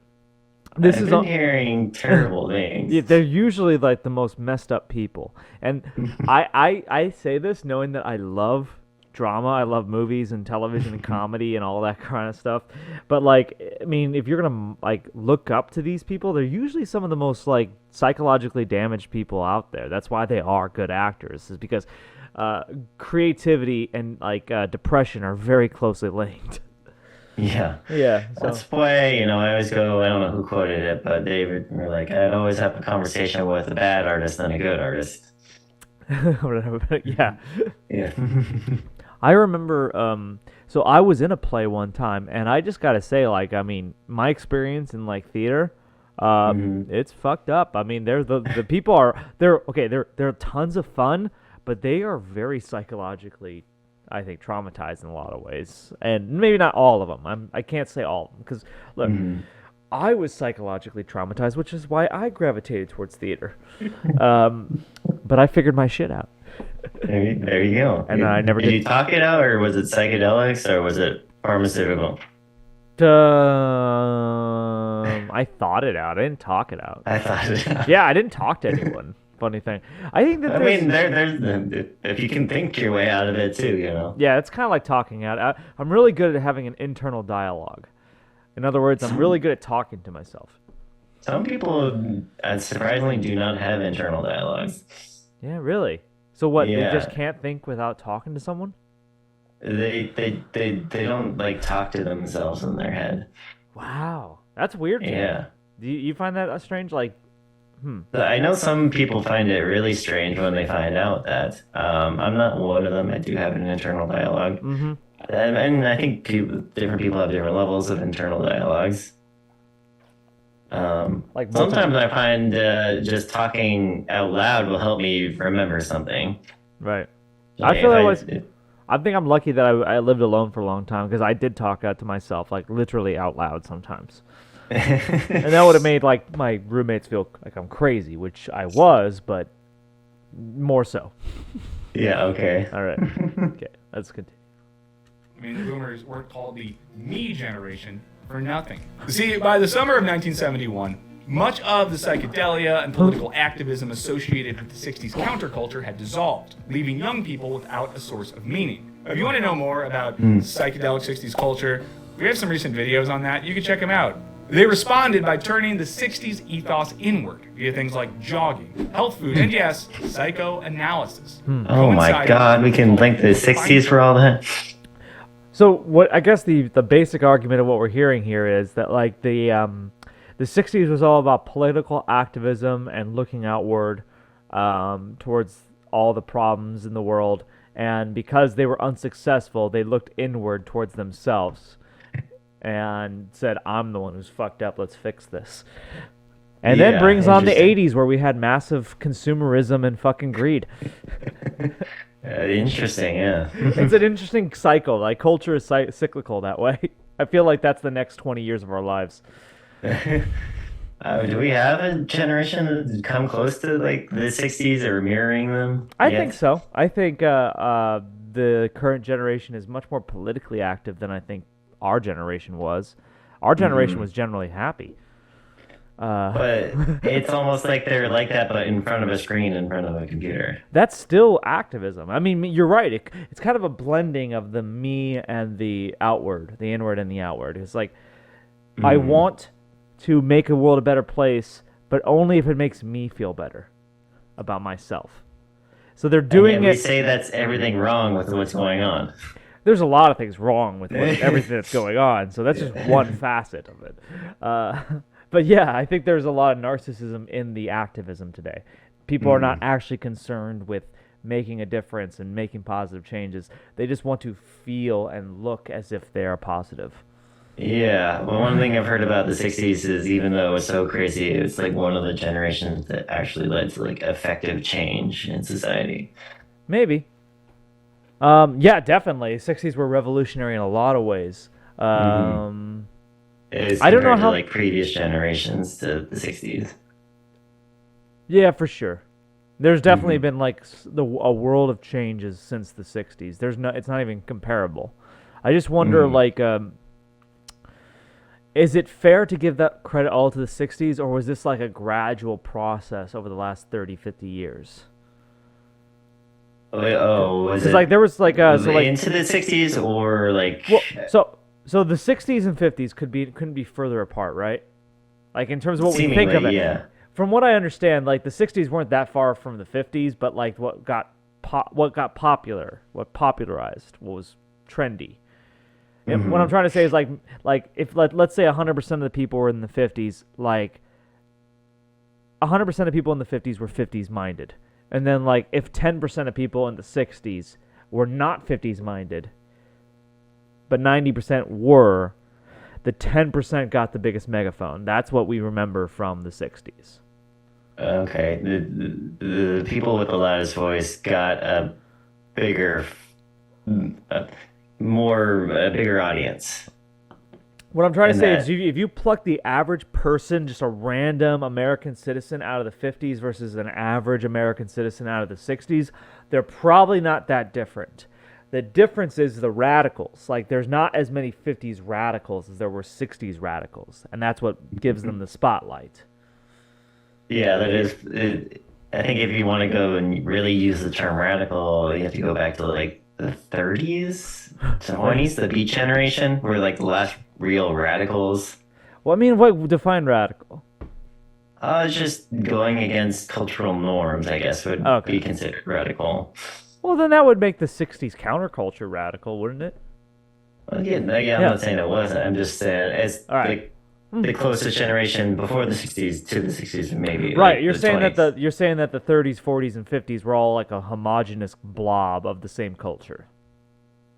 [SPEAKER 2] I've been hearing terrible things.
[SPEAKER 1] Yeah, they're usually like the most messed up people. And I say this knowing that I love drama, I love movies and television and comedy and all that kind of stuff. But like, I mean, if you're gonna like look up to these people, they're usually some of the most like psychologically damaged people out there. That's why they are good actors, is because creativity and like depression are very closely linked.
[SPEAKER 2] Yeah.
[SPEAKER 1] Yeah. So.
[SPEAKER 2] That's why, I always go, I don't know who quoted it, but they were like, I'd always have a conversation with a bad artist than a good artist.
[SPEAKER 1] Yeah.
[SPEAKER 2] Yeah.
[SPEAKER 1] I remember, so I was in a play one time, and I just gotta say, like, I mean, my experience in like theater, it's fucked up. I mean, the people they're tons of fun, but they are very psychologically, I think, traumatized in a lot of ways, and maybe not all of them. I can't say all of them because look, I was psychologically traumatized, which is why I gravitated towards theater. But I figured my shit out.
[SPEAKER 2] There you go.
[SPEAKER 1] And I never did.
[SPEAKER 2] Did you talk it out, or was it psychedelics, or was it pharmaceutical?
[SPEAKER 1] I thought it out. I didn't talk it out.
[SPEAKER 2] I thought it out.
[SPEAKER 1] Yeah, I didn't talk to anyone. Funny thing. I think that
[SPEAKER 2] there's if you can think your way out of it too,
[SPEAKER 1] Yeah, it's kind of like talking out. I'm really good at having an internal dialogue. In other words, I'm really good at talking to myself.
[SPEAKER 2] Some people surprisingly do not have internal dialogues.
[SPEAKER 1] Yeah, really. So what?
[SPEAKER 2] Yeah.
[SPEAKER 1] They just can't think without talking to someone?
[SPEAKER 2] They don't like talk to themselves in their head.
[SPEAKER 1] Wow, that's weird.
[SPEAKER 2] Yeah.
[SPEAKER 1] Do you find that strange? Like,
[SPEAKER 2] I know some people find it really strange when they find out that. I'm not one of them. I do have an internal dialogue.
[SPEAKER 1] Mm-hmm.
[SPEAKER 2] And I think different people have different levels of internal dialogues.
[SPEAKER 1] Like
[SPEAKER 2] sometimes I find just talking out loud will help me remember something.
[SPEAKER 1] Right.
[SPEAKER 2] Like
[SPEAKER 1] I feel I think I'm lucky that I lived alone for a long time, because I did talk out to myself, like literally out loud sometimes. And that would have made like my roommates feel like I'm crazy, which I was, but more so.
[SPEAKER 2] Yeah, okay.
[SPEAKER 1] All right. Okay, let's continue.
[SPEAKER 3] I mean, the boomers weren't called the me generation for nothing. See, by the summer of 1971, much of the psychedelia and political activism associated with the 60s counterculture had dissolved, leaving young people without a source of meaning. If you want to know more about psychedelic 60s culture, we have some recent videos on that. You can check them out. They responded by turning the 60s ethos inward via things like jogging, health food, and yes, psychoanalysis.
[SPEAKER 2] Oh my God, we can link the 60s for all that?
[SPEAKER 1] So what I guess the basic argument of what we're hearing here is that like the 60s was all about political activism and looking outward towards all the problems in the world, and because they were unsuccessful, they looked inward towards themselves and said, I'm the one who's fucked up, let's fix this. And then brings on the 80s where we had massive consumerism and fucking greed.
[SPEAKER 2] Interesting, yeah.
[SPEAKER 1] It's an interesting cycle. Like, culture is cyclical that way. I feel like that's the next 20 years of our lives.
[SPEAKER 2] Do we have a generation that's come close to like the 60s or mirroring them?
[SPEAKER 1] I think so. I think the current generation is much more politically active than I think our generation was. Our generation was generally happy.
[SPEAKER 2] But it's almost like they're like that, but in front of a screen, in front of a computer.
[SPEAKER 1] That's still activism. I mean, you're right. It's kind of a blending of the me and the outward, the inward and the outward. It's like, I want to make a world a better place, but only if it makes me feel better about myself. So they're doing
[SPEAKER 2] we
[SPEAKER 1] it.
[SPEAKER 2] say that's everything wrong with what's going on.
[SPEAKER 1] There's a lot of things wrong with everything that's going on. So that's just one facet of it. But yeah, I think there's a lot of narcissism in the activism today. People are not actually concerned with making a difference and making positive changes. They just want to feel and look as if they are positive.
[SPEAKER 2] Yeah, well, one thing I've heard about the 60s is even though it was so crazy, it's like one of the generations that actually led to like effective change in society.
[SPEAKER 1] Maybe. Yeah, definitely. 60s were revolutionary in a lot of ways.
[SPEAKER 2] I don't know how like previous generations to the 60s.
[SPEAKER 1] Yeah, for sure. There's definitely been like a world of changes since the 60s. It's not even comparable. I just wonder like is it fair to give that credit all to the 60s, or was this like a gradual process over the last 30, 50 years?
[SPEAKER 2] Was it
[SPEAKER 1] like there was like so like
[SPEAKER 2] into the 60s or like
[SPEAKER 1] so the 60s and 50s couldn't be further apart, right? Like in terms of what we think of it.
[SPEAKER 2] Yeah.
[SPEAKER 1] From what I understand, like the 60s weren't that far from the 50s, but like what got popular, what popularized, what was trendy. And what I'm trying to say is like if let's say 100% of the people were in the 50s, like 100% of people in the 50s were 50s minded. And then like if 10% of people in the 60s were not 50s minded, but 90% were, the 10% got the biggest megaphone. That's what we remember from the 60s.
[SPEAKER 2] Okay, the people with the loudest voice got a bigger audience.
[SPEAKER 1] What I'm trying to say is if you pluck the average person, just a random American citizen out of the 50s versus an average American citizen out of the 60s, they're probably not that different. The difference is the radicals. Like, there's not as many 50s radicals as there were 60s radicals, and that's what gives them the spotlight.
[SPEAKER 2] Yeah, that is. I think if you want to go and really use the term radical, you have to go back to like the 30s, 20s, the Beat Generation, were like the last real radicals.
[SPEAKER 1] Well, I mean, what define radical?
[SPEAKER 2] Just going against cultural norms, I guess, would be considered radical.
[SPEAKER 1] Well, then that would make the 60s counterculture radical, wouldn't it?
[SPEAKER 2] Well, I'm not saying it wasn't. I'm just saying it's like the closest generation before the 60s to the 60s, maybe.
[SPEAKER 1] Right,
[SPEAKER 2] like
[SPEAKER 1] you're
[SPEAKER 2] the
[SPEAKER 1] saying
[SPEAKER 2] 20s.
[SPEAKER 1] that you're saying that the 30s, 40s, and 50s were all like a homogenous blob of the same culture.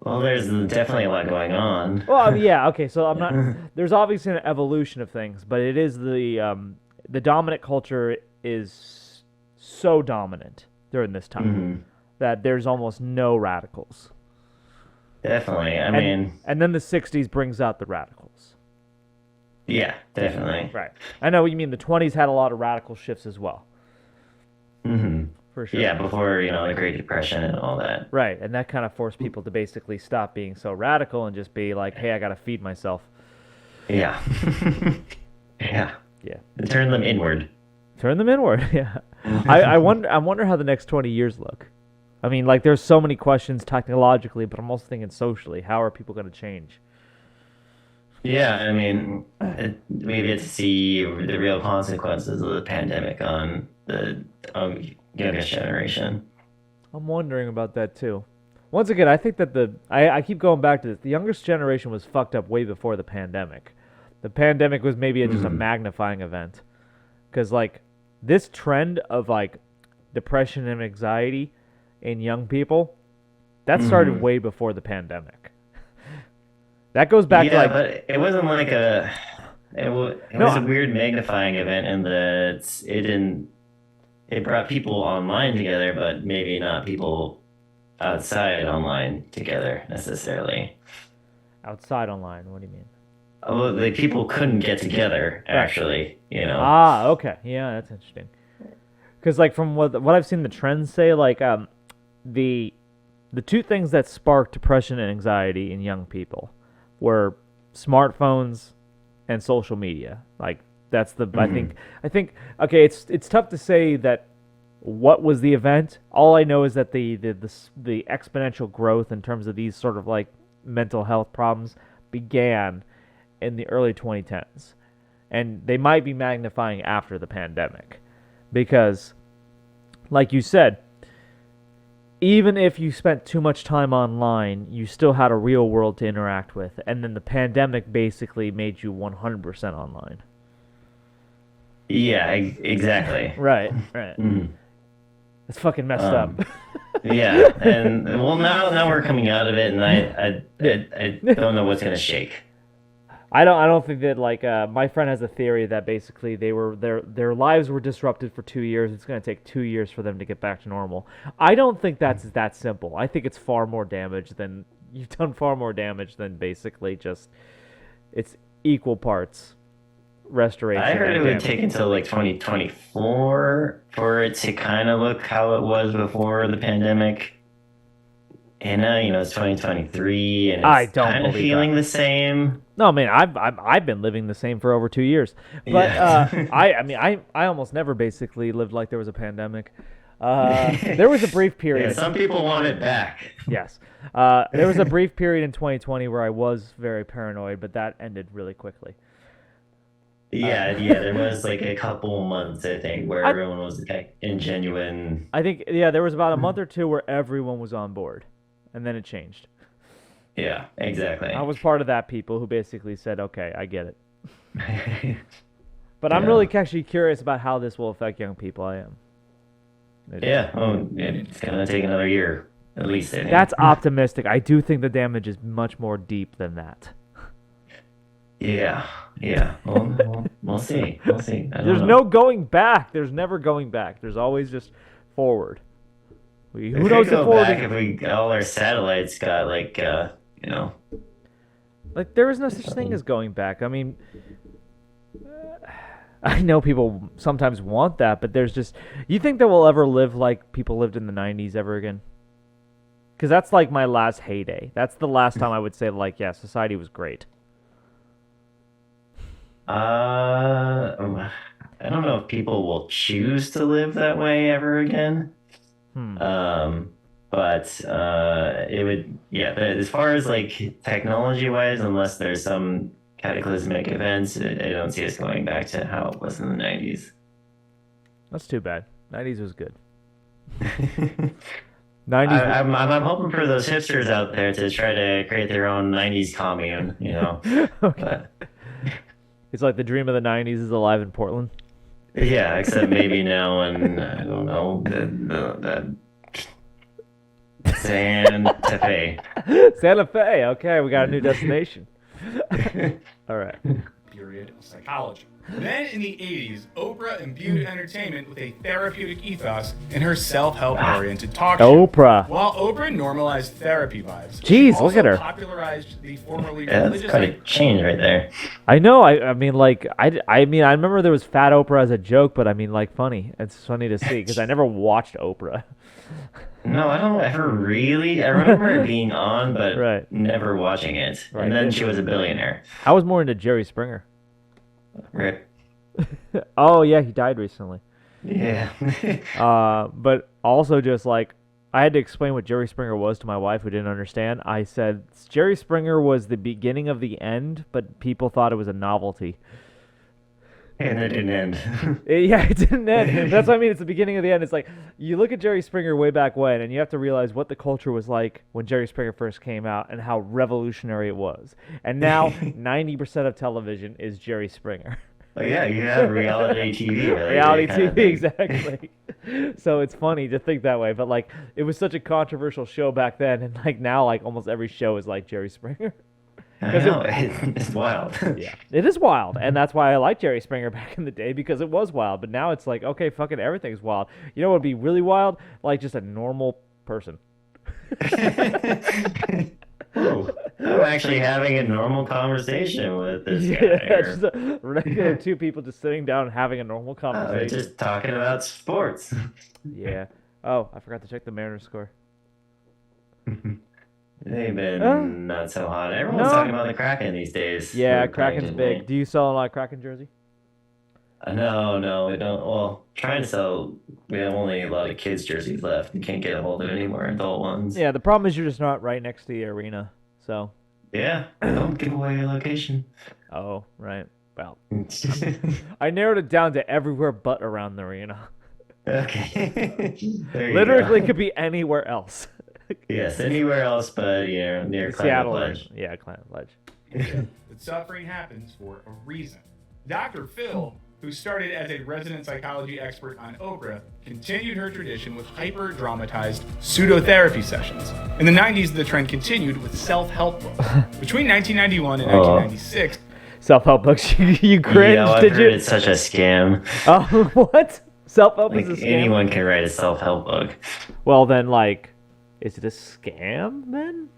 [SPEAKER 2] Well, there's definitely a lot going on.
[SPEAKER 1] Well, I mean, yeah, okay. So I'm not. There's obviously an evolution of things, but it is the dominant culture is so dominant during this time that there's almost no radicals.
[SPEAKER 2] Definitely,
[SPEAKER 1] and then the 60s brings out the radicals.
[SPEAKER 2] Yeah, definitely.
[SPEAKER 1] Right. I know what you mean. The 20s had a lot of radical shifts as well. For for sure.
[SPEAKER 2] Yeah, before, the Great Depression and all that.
[SPEAKER 1] Right, and that kind of forced people to basically stop being so radical and just be like, hey, I got to feed myself.
[SPEAKER 2] Yeah. Yeah.
[SPEAKER 1] Yeah.
[SPEAKER 2] And turn them inward.
[SPEAKER 1] Turn them inward, yeah. I wonder how the next 20 years look. I mean, like, there's so many questions technologically, but I'm also thinking socially. How are people going to change?
[SPEAKER 2] Yeah, I mean, we get to see the real consequences of the pandemic on the youngest generation.
[SPEAKER 1] I'm wondering about that, too. Once again, I think that I keep going back to this. The youngest generation was fucked up way before the pandemic. The pandemic was maybe just a magnifying event. Because, like, this trend of, like, depression and anxiety in young people, that started way before the pandemic. That goes back to, like...
[SPEAKER 2] but it wasn't like a... It was a weird magnifying event in that it brought people online together, but maybe not people outside online together, necessarily.
[SPEAKER 1] Outside online, what do you mean?
[SPEAKER 2] Well, like, people couldn't get together, actually,
[SPEAKER 1] Ah, okay. Yeah, that's interesting. Because, like, from what I've seen the trends say, like, the two things that sparked depression and anxiety in young people were smartphones and social media. Like, that's the I think okay, it's tough to say that what was the event. All I know is that the exponential growth in terms of these sort of like mental health problems began in the early 2010s. And they might be magnifying after the pandemic. Because, like you said, even if you spent too much time online, you still had a real world to interact with. And then the pandemic basically made you 100% online.
[SPEAKER 2] Yeah, exactly.
[SPEAKER 1] Right. That's fucking messed up.
[SPEAKER 2] Yeah, and well, now we're coming out of it, and I don't know what's gonna shake.
[SPEAKER 1] I don't think that, like, my friend has a theory that basically their lives were disrupted for 2 years. It's going to take 2 years for them to get back to normal. I don't think that's that simple. I think it's far more damage than you've done far more damage than basically just it's equal parts restoration.
[SPEAKER 2] I heard
[SPEAKER 1] and
[SPEAKER 2] it would
[SPEAKER 1] damage.
[SPEAKER 2] take until like 2024 for it to kind of look how it was before the pandemic. And now, it's 2023, and
[SPEAKER 1] I
[SPEAKER 2] it's
[SPEAKER 1] don't
[SPEAKER 2] kind of
[SPEAKER 1] believe
[SPEAKER 2] feeling
[SPEAKER 1] that.
[SPEAKER 2] the same.
[SPEAKER 1] No, man, I've been living the same for over 2 years. But
[SPEAKER 2] Yeah.
[SPEAKER 1] I almost never basically lived like there was a pandemic. There was a brief period.
[SPEAKER 2] And some people want it back.
[SPEAKER 1] Yes. There was a brief period in 2020 where I was very paranoid, but that ended really quickly.
[SPEAKER 2] Yeah, there was like a couple months, I think, where everyone was like in genuine.
[SPEAKER 1] I think, yeah, there was about a month or two where everyone was on board, and then it changed.
[SPEAKER 2] Yeah, exactly.
[SPEAKER 1] I was part of that people who basically said, okay, I get it. But I'm really actually curious about how this will affect young people. I am.
[SPEAKER 2] Yeah, it's going to take another year, at least, I think.
[SPEAKER 1] That's optimistic. I do think the damage is much more deep than that.
[SPEAKER 2] Yeah. We'll see.
[SPEAKER 1] There's no going back. There's never going back. There's always just forward. Who knows if forward?
[SPEAKER 2] If all our satellites got like,
[SPEAKER 1] Like, there is no such thing as going back. I mean, I know people sometimes want that, but there's just... You think that we'll ever live like people lived in the 90s ever again? Because that's like my last heyday. That's the last time I would say, like, yeah, society was great.
[SPEAKER 2] I don't know if people will choose to live that way ever again. But it would, but as far as like technology wise, unless there's some cataclysmic events, I don't see us going back to how it was in the 90s.
[SPEAKER 1] That's too bad. 90s was good. 90s.
[SPEAKER 2] I'm hoping for those hipsters out there to try to create their own 90s commune,
[SPEAKER 1] Okay.
[SPEAKER 2] But,
[SPEAKER 1] it's like the dream of the 90s is alive in Portland.
[SPEAKER 2] yeah, except maybe now in, I don't know, the Santa Fe.
[SPEAKER 1] Santa Fe. Okay, we got a new destination. All right.
[SPEAKER 3] Period of psychology. Then in the 80s, Oprah imbued entertainment with a therapeutic ethos in her self-help oriented talk show.
[SPEAKER 1] Oprah.
[SPEAKER 3] While Oprah normalized therapy vibes,
[SPEAKER 1] Jeez,
[SPEAKER 3] she
[SPEAKER 1] look at
[SPEAKER 3] also
[SPEAKER 1] her.
[SPEAKER 3] popularized the formerly
[SPEAKER 2] Yeah, that's
[SPEAKER 3] religious.
[SPEAKER 2] quite a change right there.
[SPEAKER 1] I know. I mean, like, I mean, I remember there was Fat Oprah as a joke, but I mean, like, funny. It's funny to see because I never watched Oprah.
[SPEAKER 2] No, I don't ever really. I remember it being on, but
[SPEAKER 1] Right.
[SPEAKER 2] never watching it.
[SPEAKER 1] Right.
[SPEAKER 2] And then she was a billionaire.
[SPEAKER 1] I was more into Jerry Springer.
[SPEAKER 2] Rip.
[SPEAKER 1] Oh yeah, he died recently.
[SPEAKER 2] Yeah.
[SPEAKER 1] But also just like I had to explain what Jerry Springer was to my wife who didn't understand. I said Jerry Springer was the beginning of the end, but people thought it was a novelty.
[SPEAKER 2] And it didn't end.
[SPEAKER 1] Yeah, it didn't end. That's what I mean. It's the beginning of the end. It's like you look at Jerry Springer way back when, and you have to realize what the culture was like when Jerry Springer first came out and how revolutionary it was. And now 90% of television is Jerry Springer.
[SPEAKER 2] Like, yeah, you have reality TV. Really,
[SPEAKER 1] Reality
[SPEAKER 2] kind of
[SPEAKER 1] TV,
[SPEAKER 2] thing.
[SPEAKER 1] exactly. So it's funny to think that way, but like it was such a controversial show back then, and like now, like almost every show is like Jerry Springer.
[SPEAKER 2] I know, it's wild.
[SPEAKER 1] Yeah, it is wild, and that's why I liked Jerry Springer back in the day because it was wild. But now it's like, okay, fucking everything's wild. You know what would be really wild? Like just a normal person.
[SPEAKER 2] Whoa, I'm actually having a normal conversation with this guy.
[SPEAKER 1] Yeah,
[SPEAKER 2] here.
[SPEAKER 1] just a regular two people just sitting down and having a normal
[SPEAKER 2] Oh, we're
[SPEAKER 1] conversation.
[SPEAKER 2] just talking about sports.
[SPEAKER 1] Yeah. Oh, I forgot to check the Mariners score.
[SPEAKER 2] They've been not so hot. Everyone's
[SPEAKER 1] No.
[SPEAKER 2] talking about the Kraken these days.
[SPEAKER 1] Yeah,
[SPEAKER 2] They're playing
[SPEAKER 1] Kraken's
[SPEAKER 2] today.
[SPEAKER 1] big. Do you sell a lot of Kraken jersey?
[SPEAKER 2] No, we don't. Well, trying to sell. We have only a lot of kids' jerseys left. You can't get a hold of any more adult ones.
[SPEAKER 1] Yeah, the problem is you're just not right next to the arena. So.
[SPEAKER 2] Yeah, don't give away your location.
[SPEAKER 1] Oh, right. Well, I narrowed it down to everywhere but around the arena.
[SPEAKER 2] Okay. There you
[SPEAKER 1] Literally
[SPEAKER 2] go.
[SPEAKER 1] could be anywhere else.
[SPEAKER 2] Yes, anywhere else but near
[SPEAKER 1] Seattle.
[SPEAKER 2] Climate Pledge.
[SPEAKER 1] Yeah, Climate Pledge.
[SPEAKER 3] That suffering happens for a reason. Dr. Phil, who started as a resident psychology expert on Oprah, continued her tradition with hyper-dramatized pseudotherapy sessions. In the 90s, the trend continued with self-help books. Between 1991 and 1996,
[SPEAKER 1] Self-help books. You cringed,
[SPEAKER 2] I've
[SPEAKER 1] did
[SPEAKER 2] heard
[SPEAKER 1] you?
[SPEAKER 2] it's such a scam.
[SPEAKER 1] Oh, what? Self-help
[SPEAKER 2] Like
[SPEAKER 1] is a scam?
[SPEAKER 2] anyone can write a self-help book.
[SPEAKER 1] Well, then, like, is it a scam, then?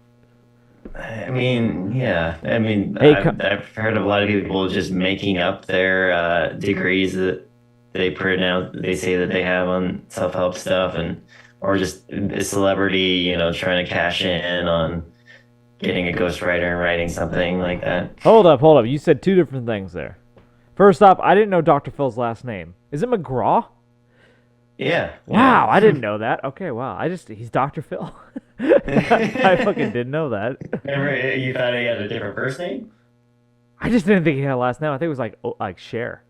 [SPEAKER 2] I mean, yeah. I mean,
[SPEAKER 1] Hey,
[SPEAKER 2] I've heard of a lot of people just making up their degrees that they pronounce. They say that they have on self-help stuff, or just a celebrity, trying to cash in on getting a ghostwriter and writing something like that.
[SPEAKER 1] Hold up. You said two different things there. First off, I didn't know Dr. Phil's last name. Is it McGraw?
[SPEAKER 2] Yeah.
[SPEAKER 1] Wow, I didn't know that. Okay, wow. He's Dr. Phil. I fucking didn't know that.
[SPEAKER 2] Remember, you thought he had a different first name?
[SPEAKER 1] I just didn't think he had a last name. I think it was like Cher.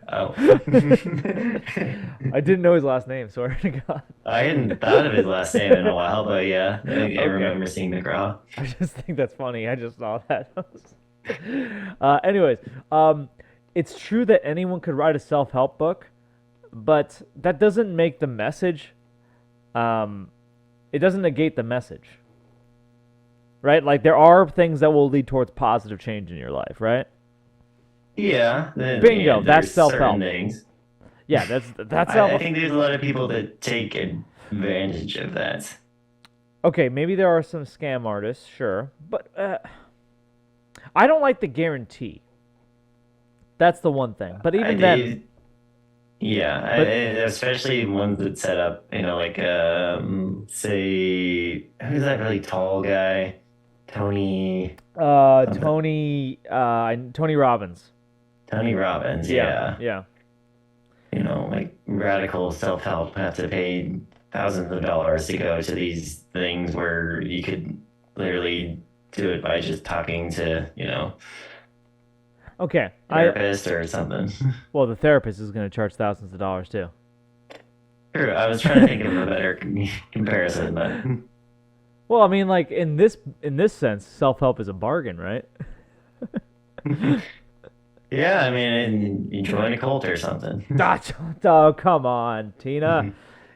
[SPEAKER 2] Oh.
[SPEAKER 1] I didn't know his last name, swear to God.
[SPEAKER 2] I hadn't thought of his last name in a while, but yeah, I remember seeing McGraw.
[SPEAKER 1] I just think that's funny. I just saw that. Anyways, it's true that anyone could write a self-help book, but that doesn't make the message. It doesn't negate the message, right? Like there are things that will lead towards positive change in your life, right?
[SPEAKER 2] Yeah.
[SPEAKER 1] Bingo, that's
[SPEAKER 2] there's
[SPEAKER 1] self-help.
[SPEAKER 2] certain things.
[SPEAKER 1] Yeah, that's
[SPEAKER 2] I think there's a lot of people that take advantage of that.
[SPEAKER 1] Okay, maybe there are some scam artists, sure, but I don't like the guarantee. That's the one thing. But even then,
[SPEAKER 2] yeah, especially ones that set up, like say, who's that really tall guy? Tony
[SPEAKER 1] Tony Robbins.
[SPEAKER 2] Tony Robbins, yeah.
[SPEAKER 1] Yeah.
[SPEAKER 2] Like radical self-help have to pay thousands of dollars to go to these things where you could literally do it by just talking to,
[SPEAKER 1] Okay.
[SPEAKER 2] therapist or something.
[SPEAKER 1] Well, the therapist is going to charge thousands of dollars too.
[SPEAKER 2] True. I was trying to think of a better comparison, but
[SPEAKER 1] Well, I mean, like in this sense, self-help is a bargain, right?
[SPEAKER 2] yeah, I mean, you join a cult or something.
[SPEAKER 1] Oh, come on, Tina.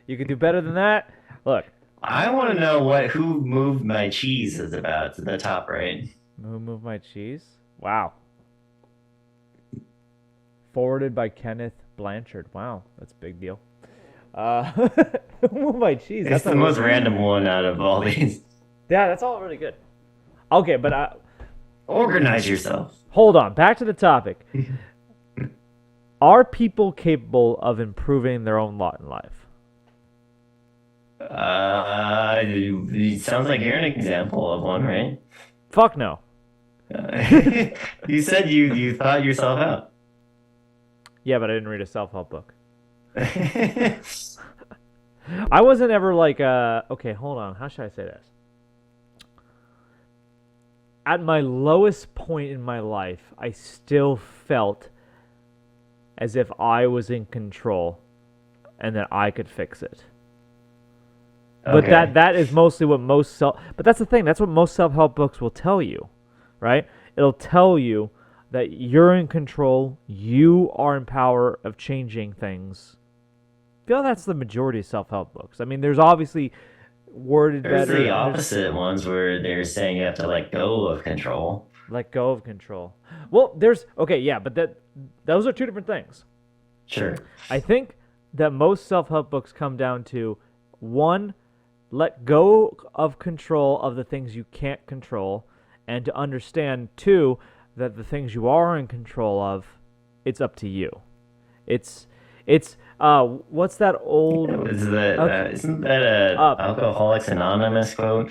[SPEAKER 1] You could do better than that. Look.
[SPEAKER 2] I want to know who moved my cheese is about to the top right.
[SPEAKER 1] Move my cheese. Wow. Forwarded by Kenneth Blanchard. Wow, that's a big deal. Oh my jeez,
[SPEAKER 2] It's
[SPEAKER 1] that's
[SPEAKER 2] the most random one out of all these.
[SPEAKER 1] Yeah, that's all really good. Okay, but
[SPEAKER 2] Organize yourself.
[SPEAKER 1] hold on. Back to the topic. Are people capable of improving their own lot in life?
[SPEAKER 2] It sounds like you're an example of one, right?
[SPEAKER 1] Fuck no.
[SPEAKER 2] You said you thought yourself out.
[SPEAKER 1] Yeah, but I didn't read a self-help book. I wasn't ever like, okay, hold on. How should I say this? At my lowest point in my life, I still felt as if I was in control and that I could fix it. But
[SPEAKER 2] Okay.
[SPEAKER 1] that is mostly what but that's the thing, that's what most self-help books will tell you, right? It'll tell you that you're in control, you are in power of changing things. I feel that's the majority of self-help books. I mean, there's obviously worded
[SPEAKER 2] There's
[SPEAKER 1] better.
[SPEAKER 2] the
[SPEAKER 1] and there's
[SPEAKER 2] opposite ones where they're saying you have to let go of control.
[SPEAKER 1] let go of control. Well, there's okay, yeah, but those are two different things.
[SPEAKER 2] Sure.
[SPEAKER 1] I think that most self-help books come down to one, let go of control of the things you can't control, and to understand two, that the things you are in control of, it's up to you. It's what's that old Okay.
[SPEAKER 2] Isn't that a Alcoholics Anonymous quote?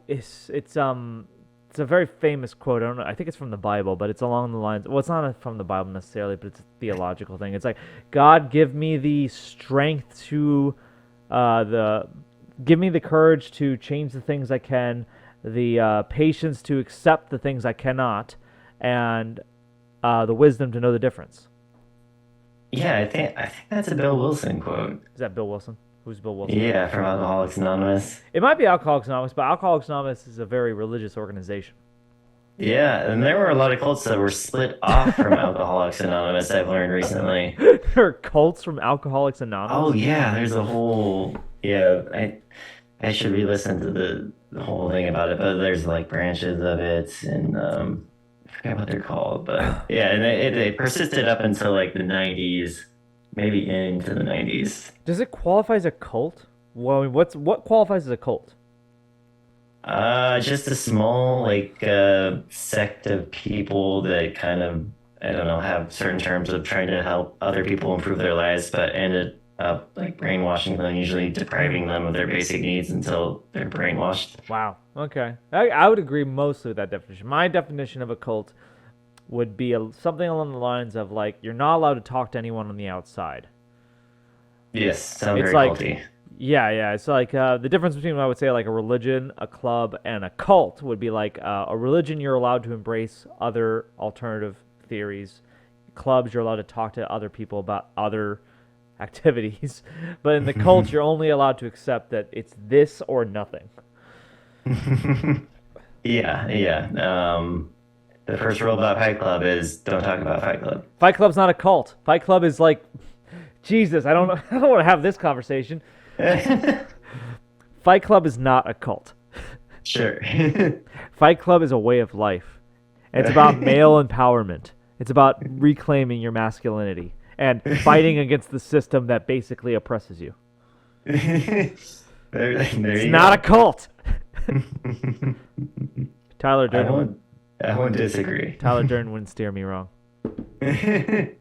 [SPEAKER 1] it's a very famous quote. I don't know. I think it's from the Bible, but it's along the lines. Well, it's not from the Bible necessarily, but it's a theological thing. It's like, God, give me the strength to, give me the courage to change the things I can, the patience to accept the things I cannot, and the wisdom to know the difference.
[SPEAKER 2] Yeah, I think that's a Bill Wilson quote.
[SPEAKER 1] Is that Bill Wilson? Who's Bill Wilson?
[SPEAKER 2] Yeah, from Alcoholics Anonymous.
[SPEAKER 1] It might be Alcoholics Anonymous, but Alcoholics Anonymous is a very religious organization.
[SPEAKER 2] Yeah, and there were a lot of cults that were split off from Alcoholics Anonymous, I've learned recently.
[SPEAKER 1] There are cults from Alcoholics Anonymous.
[SPEAKER 2] Oh yeah, there's a whole I should re-listen to the whole thing about it, but there's like branches of it, and I forget what they're called, but yeah, and it persisted up until like the 90s, maybe into the 90s.
[SPEAKER 1] Does it qualify as a cult? Well, I mean, what qualifies as a cult?
[SPEAKER 2] Just a small like sect of people that kind of, I don't know, have certain terms of trying to help other people improve their lives, but ended up like brainwashing them, usually depriving them of their basic needs until they're brainwashed.
[SPEAKER 1] Wow. Okay. I would agree mostly with that definition. My definition of a cult would be something along the lines of like, you're not allowed to talk to anyone on the outside.
[SPEAKER 2] Yes, sounds
[SPEAKER 1] It's
[SPEAKER 2] very
[SPEAKER 1] like-
[SPEAKER 2] culty.
[SPEAKER 1] Yeah. It's like the difference between, I would say, like a religion, a club, and a cult would be like a religion, you're allowed to embrace other alternative theories. Clubs, you're allowed to talk to other people about other activities. But in the cult, you're only allowed to accept that it's this or nothing.
[SPEAKER 2] Yeah. The first rule about Fight Club is don't talk about Fight Club.
[SPEAKER 1] Fight Club's not a cult. Fight Club is like, Jesus, I don't know. I don't want to have this conversation. Fight Club is not a cult.
[SPEAKER 2] Sure.
[SPEAKER 1] Fight Club is a way of life. It's about male empowerment. It's about reclaiming your masculinity and fighting against the system that basically oppresses you. It's not a cult. Tyler Durden.
[SPEAKER 2] I won't disagree.
[SPEAKER 1] Tyler Durden wouldn't steer me wrong. His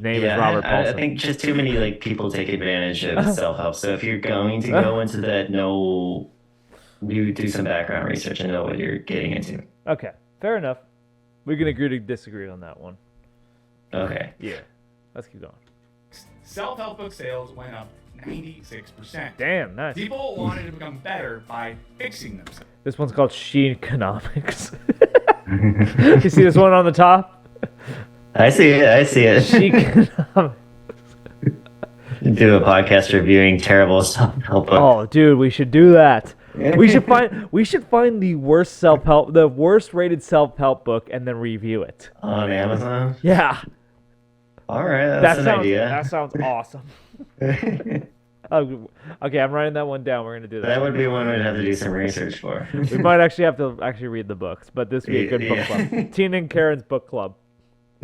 [SPEAKER 1] name is Robert
[SPEAKER 2] I
[SPEAKER 1] Paulson.
[SPEAKER 2] think just too many like people take advantage of self-help. So if you're going to go into that, you do some background research and know what you're getting into.
[SPEAKER 1] Okay, fair enough. We can agree to disagree on that one.
[SPEAKER 2] Okay.
[SPEAKER 1] Yeah, let's keep going.
[SPEAKER 3] Self-help book sales went up 96%.
[SPEAKER 1] Damn, nice.
[SPEAKER 3] People wanted to become better by fixing themselves.
[SPEAKER 1] This one's called She Economics. You see this one on the top?
[SPEAKER 2] I see it.
[SPEAKER 1] She Economics.
[SPEAKER 2] Do a podcast reviewing terrible self-help books.
[SPEAKER 1] Oh, dude, we should do that. We should find the worst rated self-help book and then review it.
[SPEAKER 2] On Amazon?
[SPEAKER 1] Yeah.
[SPEAKER 2] All right, that's an idea.
[SPEAKER 1] That sounds awesome. Oh, okay, I'm writing that one down. We're gonna do that.
[SPEAKER 2] That would be one we'd have to do some research for.
[SPEAKER 1] We might actually have to read the books, but this would be a good book club. Tina and Karen's book club.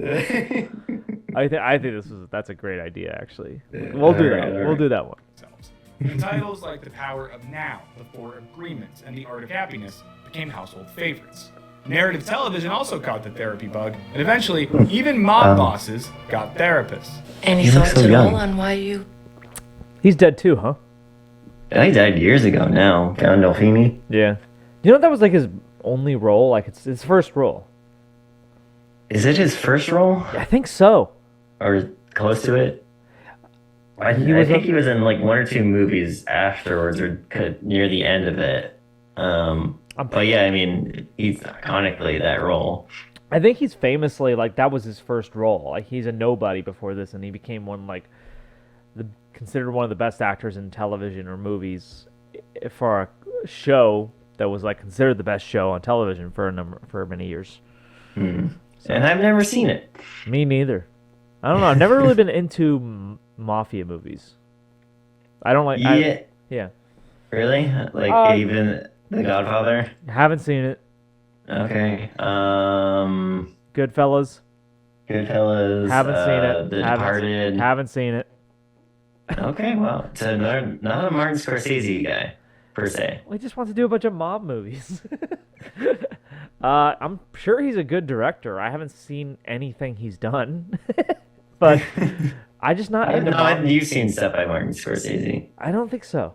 [SPEAKER 1] I think that's a great idea actually. We'll do that. We'll do that one.
[SPEAKER 3] And titles like The Power of Now, The Four Agreements, and The Art of Happiness became household favorites. Narrative television also caught the therapy bug, and eventually, even mob bosses got therapists.
[SPEAKER 5] Any
[SPEAKER 2] You look
[SPEAKER 5] thoughts
[SPEAKER 2] so
[SPEAKER 5] at
[SPEAKER 2] young.
[SPEAKER 5] all on why you...
[SPEAKER 1] He's dead too, huh?
[SPEAKER 2] He died years ago now. Gandolfini.
[SPEAKER 1] Yeah. You know that was like his only role, like it's his first role.
[SPEAKER 2] Is it his first role?
[SPEAKER 1] I think so.
[SPEAKER 2] Or close to it? I think he was in like one or two movies afterwards or near the end of it. But yeah, I mean, he's iconically that role.
[SPEAKER 1] I think he's famously like that was his first role. Like he's a nobody before this, and he became considered one of the best actors in television or movies for a show that was like considered the best show on television for many years.
[SPEAKER 2] And I've never seen it.
[SPEAKER 1] Me neither. I don't know. I've never really been into mafia movies. I don't like.
[SPEAKER 2] Yeah.
[SPEAKER 1] Yeah.
[SPEAKER 2] Really? Like even The Godfather?
[SPEAKER 1] Haven't seen it.
[SPEAKER 2] Okay.
[SPEAKER 1] Goodfellas.
[SPEAKER 2] Goodfellas.
[SPEAKER 1] Haven't seen it.
[SPEAKER 2] The
[SPEAKER 1] Haven't-
[SPEAKER 2] Departed.
[SPEAKER 1] Haven't seen it.
[SPEAKER 2] Okay, well, so not a Martin Scorsese guy, per se.
[SPEAKER 1] He just wants to do a bunch of mob movies. I'm sure he's a good director. I haven't seen anything he's done, but I just not into mob.
[SPEAKER 2] You've seen stuff by Martin Scorsese.
[SPEAKER 1] I don't think so.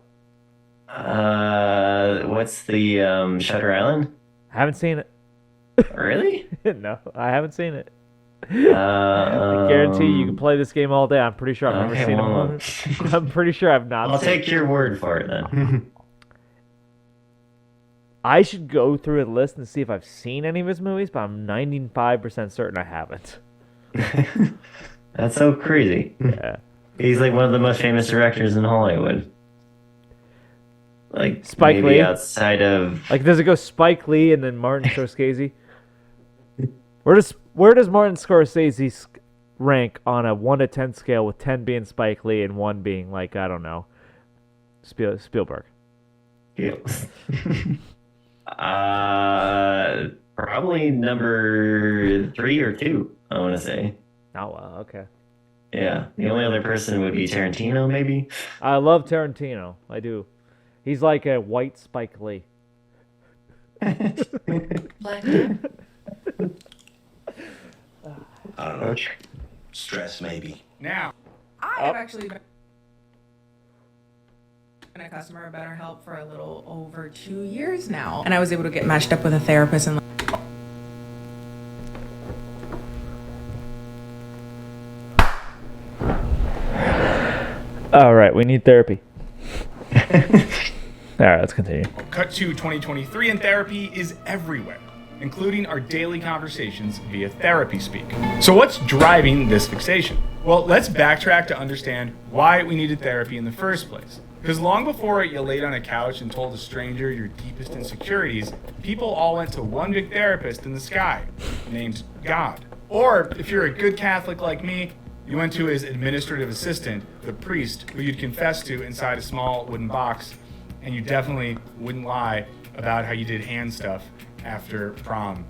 [SPEAKER 2] What's the Shutter Island?
[SPEAKER 1] I haven't seen it.
[SPEAKER 2] Really?
[SPEAKER 1] No, I haven't seen it. I guarantee you can play this game all day. I'm pretty sure I've never seen it. I'm pretty sure I've not.
[SPEAKER 2] I'll
[SPEAKER 1] seen
[SPEAKER 2] take your word for it then.
[SPEAKER 1] I should go through a list and see if I've seen any of his movies, but I'm 95% certain I haven't.
[SPEAKER 2] That's so crazy.
[SPEAKER 1] Yeah.
[SPEAKER 2] He's like one of the most famous directors in Hollywood. Like
[SPEAKER 1] Spike
[SPEAKER 2] maybe
[SPEAKER 1] Lee?
[SPEAKER 2] outside of
[SPEAKER 1] Like, does it go Spike Lee and then Martin Scorsese? Where does Martin Scorsese rank on a 1 to 10 scale, with 10 being Spike Lee and 1 being like, I don't know, Spielberg?
[SPEAKER 2] Probably number 3 or 2, I want to say.
[SPEAKER 1] Oh, wow, okay.
[SPEAKER 2] Yeah, the only other person would be Tarantino, maybe.
[SPEAKER 1] I love Tarantino. I do. He's like a white Spike Lee.
[SPEAKER 5] Black
[SPEAKER 7] I don't know. Stress, maybe.
[SPEAKER 3] Now,
[SPEAKER 8] I have actually been a customer of BetterHelp for a little over 2 years now, and I was able to get matched up with a therapist and.
[SPEAKER 1] All right, we need therapy. All right, let's continue.
[SPEAKER 3] cut to 2023 and therapy is everywhere, including our daily conversations via therapy speak. So what's driving this fixation? Well, let's backtrack to understand why we needed therapy in the first place. Because long before you laid on a couch and told a stranger your deepest insecurities, people all went to one big therapist in the sky, named God. Or, if you're a good Catholic like me, you went to his administrative assistant, the priest, who you'd confess to inside a small wooden box, and you definitely wouldn't lie about how you did hand stuff after prom.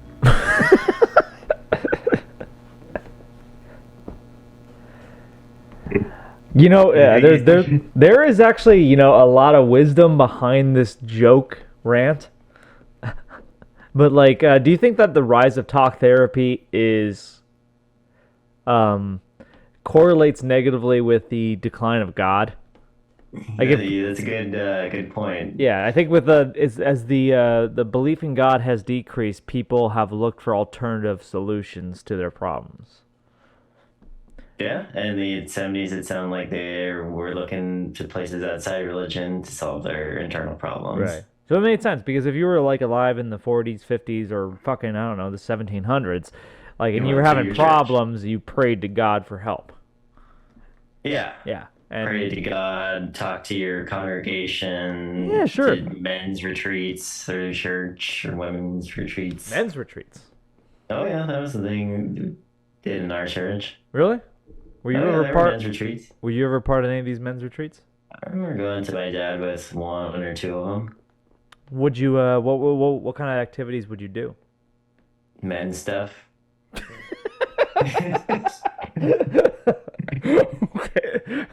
[SPEAKER 1] You know, there is actually, you know, a lot of wisdom behind this joke rant. But like, do you think that the rise of talk therapy is correlates negatively with the decline of God? Like
[SPEAKER 2] That's a good point.
[SPEAKER 1] yeah, I think with as the belief in God has decreased, people have looked for alternative solutions to their problems.
[SPEAKER 2] Yeah, in the 70s, it sounded like they were looking to places outside religion to solve their internal problems.
[SPEAKER 1] Right. So it made sense, because if you were like alive in the 40s, 50s, or fucking, I don't know, the 1700s, like, and you were
[SPEAKER 2] went to
[SPEAKER 1] having
[SPEAKER 2] your
[SPEAKER 1] problems, you prayed to God for help.
[SPEAKER 2] Yeah.
[SPEAKER 1] Yeah. And
[SPEAKER 2] Pray to God, talk to your congregation.
[SPEAKER 1] Yeah, sure.
[SPEAKER 2] Did men's retreats through church or women's retreats.
[SPEAKER 1] men's retreats.
[SPEAKER 2] Oh, yeah, that was the thing we did in our church.
[SPEAKER 1] Really? Were you
[SPEAKER 2] Oh, yeah,
[SPEAKER 1] ever
[SPEAKER 2] there were
[SPEAKER 1] part?
[SPEAKER 2] men's retreats.
[SPEAKER 1] Were you ever part of any of these men's retreats?
[SPEAKER 2] I remember going to my dad with one or two of them.
[SPEAKER 1] Would you what kind of activities would you do?
[SPEAKER 2] Men stuff.
[SPEAKER 1] Okay.